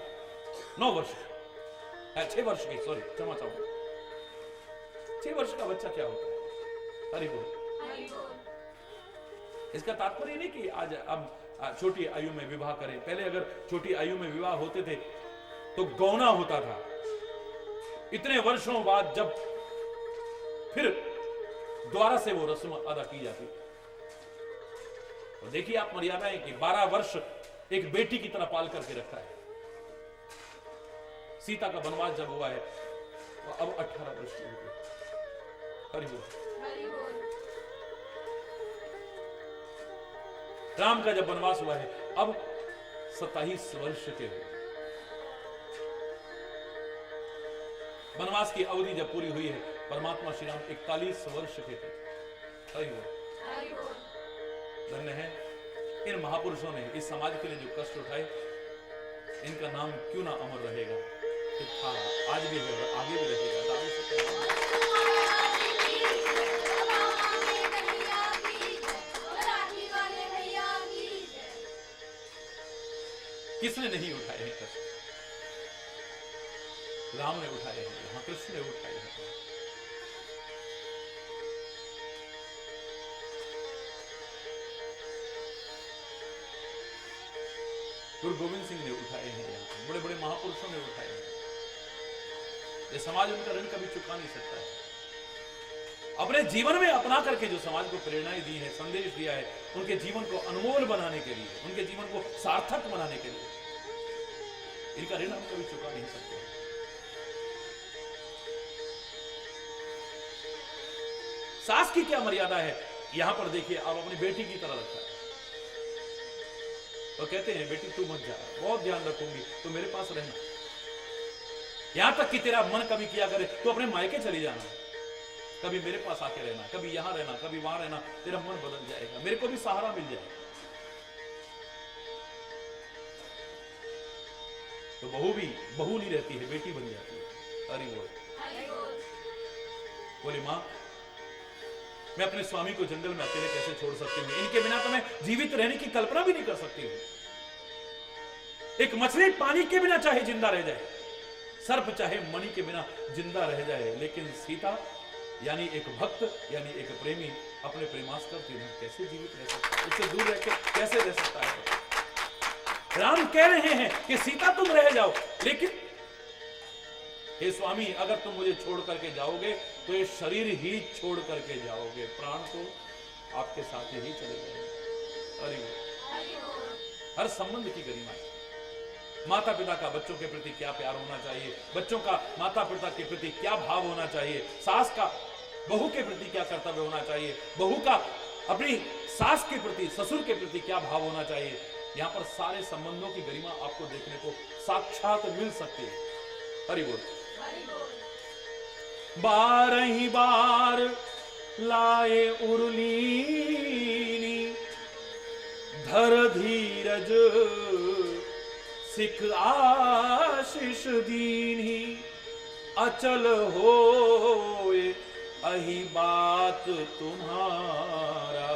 9 वर्ष 6 वर्ष की, सॉरी क्षमा चाहूंगा। 6 वर्ष का बच्चा क्या होता है? हरि बोल। इसका तात्पर्य नहीं कि आज अब छोटी आयु में विवाह करें। पहले अगर छोटी आयु में विवाह होते थे तो गौना होता था। इतने वर्षों बाद जब फिर दोबारा से वो रस्म अदा की जाती। तो देखिए आप मर्यादाएं कि 12 वर्ष एक बेटी की तरह पाल करके रखा है। सीता का वनवास जब हुआ है तो अब 18 वर्ष की हो गई। हरि बोल। राम का जब वनवास हुआ है अब 27 वर्ष के हुए। वनवास की अवधि जब पूरी हुई है परमात्मा श्री राम 41 वर्ष के थे। हरि बोल। धन्य है इन महापुरुषों ने इस समाज के लिए जो कष्ट उठाए, इनका नाम क्यों ना अमर रहेगा। था, आज भी है और आगे भी रहेगा। किसने नहीं उठाए हैं कष्ट? राम ने उठाए हैं, यहां कृष्ण ने उठाए हैं। गुरु गोविंद सिंह ने उठाए हैं, यहाँ बड़े बड़े महापुरुषों ने उठाए हैं। ये समाज उनका ऋण कभी चुका नहीं सकता है। अपने जीवन में अपना करके जो समाज को प्रेरणाएं दी है, संदेश दिया है, उनके जीवन को अनमोल बनाने के लिए, उनके जीवन को सार्थक बनाने के लिए, इनका ऋण हम कभी चुका नहीं सकते। सास की क्या मर्यादा है, यहां पर देखिए आप अपनी बेटी की तरह रखा है। तो कहते हैं बेटी तू मत जा, बहुत ध्यान रखूंगी, तो मेरे पास रहना। यहां तक कि तेरा मन कभी किया करे तो अपने मायके चली जाना, कभी मेरे पास आके रहना, कभी यहां रहना, कभी वहां रहना, तेरा मन बदल जाएगा, मेरे को भी सहारा मिल जाएगा। तो बहू नहीं रहती है, बेटी बन जाती है। हरि बोल। बोली मां मैं अपने स्वामी को जंगल में अकेले कैसे छोड़ सकती हूँ, इनके बिना तो मैं जीवित रहने की कल्पना भी नहीं कर सकती हूँ। एक मछली पानी के बिना चाहे जिंदा रह जाए, सर्प चाहे मणि के बिना जिंदा रह जाए, लेकिन सीता यानी एक भक्त यानी एक प्रेमी अपने प्रेमास्त्र के बिना कैसे जीवित रह सकता है, उससे दूर रह के कैसे रह सकता है। राम कह रहे हैं कि सीता तुम रह जाओ, लेकिन हे स्वामी अगर तुम मुझे छोड़ करके जाओगे तो ये शरीर ही छोड़ करके जाओगे, प्राण तो आपके साथ ही चले जाएंगे। अरे हर संबंध की गरिमा है। माता पिता का बच्चों के प्रति क्या प्यार होना चाहिए, बच्चों का माता पिता के प्रति क्या भाव होना चाहिए, सास का बहू के प्रति क्या कर्तव्य होना चाहिए, बहू का अपनी सास के प्रति ससुर के प्रति क्या भाव होना चाहिए, यहाँ पर सारे संबंधों की गरिमा आपको देखने को साक्षात मिल सकती है। हरि बोल। 12 बार लाए उर्लीनी, धर धीरज सिख आशीष दीनी, अचल होए अही बात तुम्हारा,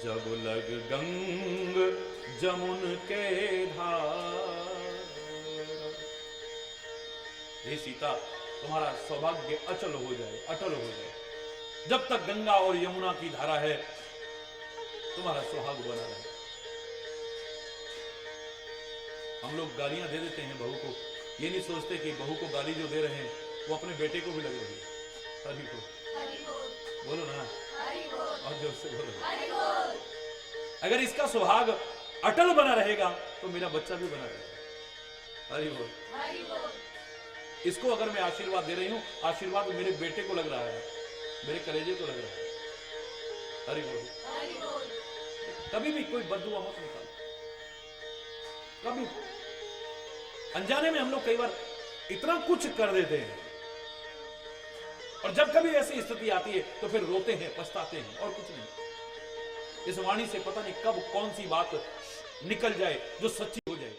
जब लग गंग जमुन के धार। हे सीता तुम्हारा सौभाग्य अचल हो जाए, अटल हो जाए, जब तक गंगा और यमुना की धारा है तुम्हारा सुहाग बना रहे। हम लोग गालियां दे देते हैं बहू को, ये नहीं सोचते कि बहू को गाली जो दे रहे हैं वो अपने बेटे को भी लग रही है। हरि को बोलो ना, और जोर से बोलो। अगर इसका सुहाग अटल बना रहेगा तो मेरा बच्चा भी बना रहेगा। हरि बोल। इसको अगर मैं आशीर्वाद दे रही हूं, आशीर्वाद मेरे बेटे को लग रहा है, मेरे कलेजे को लग रहा है। हरि बोल। कभी भी कोई बद्दुआ मत निकालो, कभी। अनजाने में हम लोग कई बार इतना कुछ कर देते हैं और जब कभी ऐसी स्थिति आती है तो फिर रोते हैं, पछताते हैं, और कुछ नहीं। इस वाणी से पता नहीं कब कौन सी बात निकल जाए जो सच्ची हो जाए।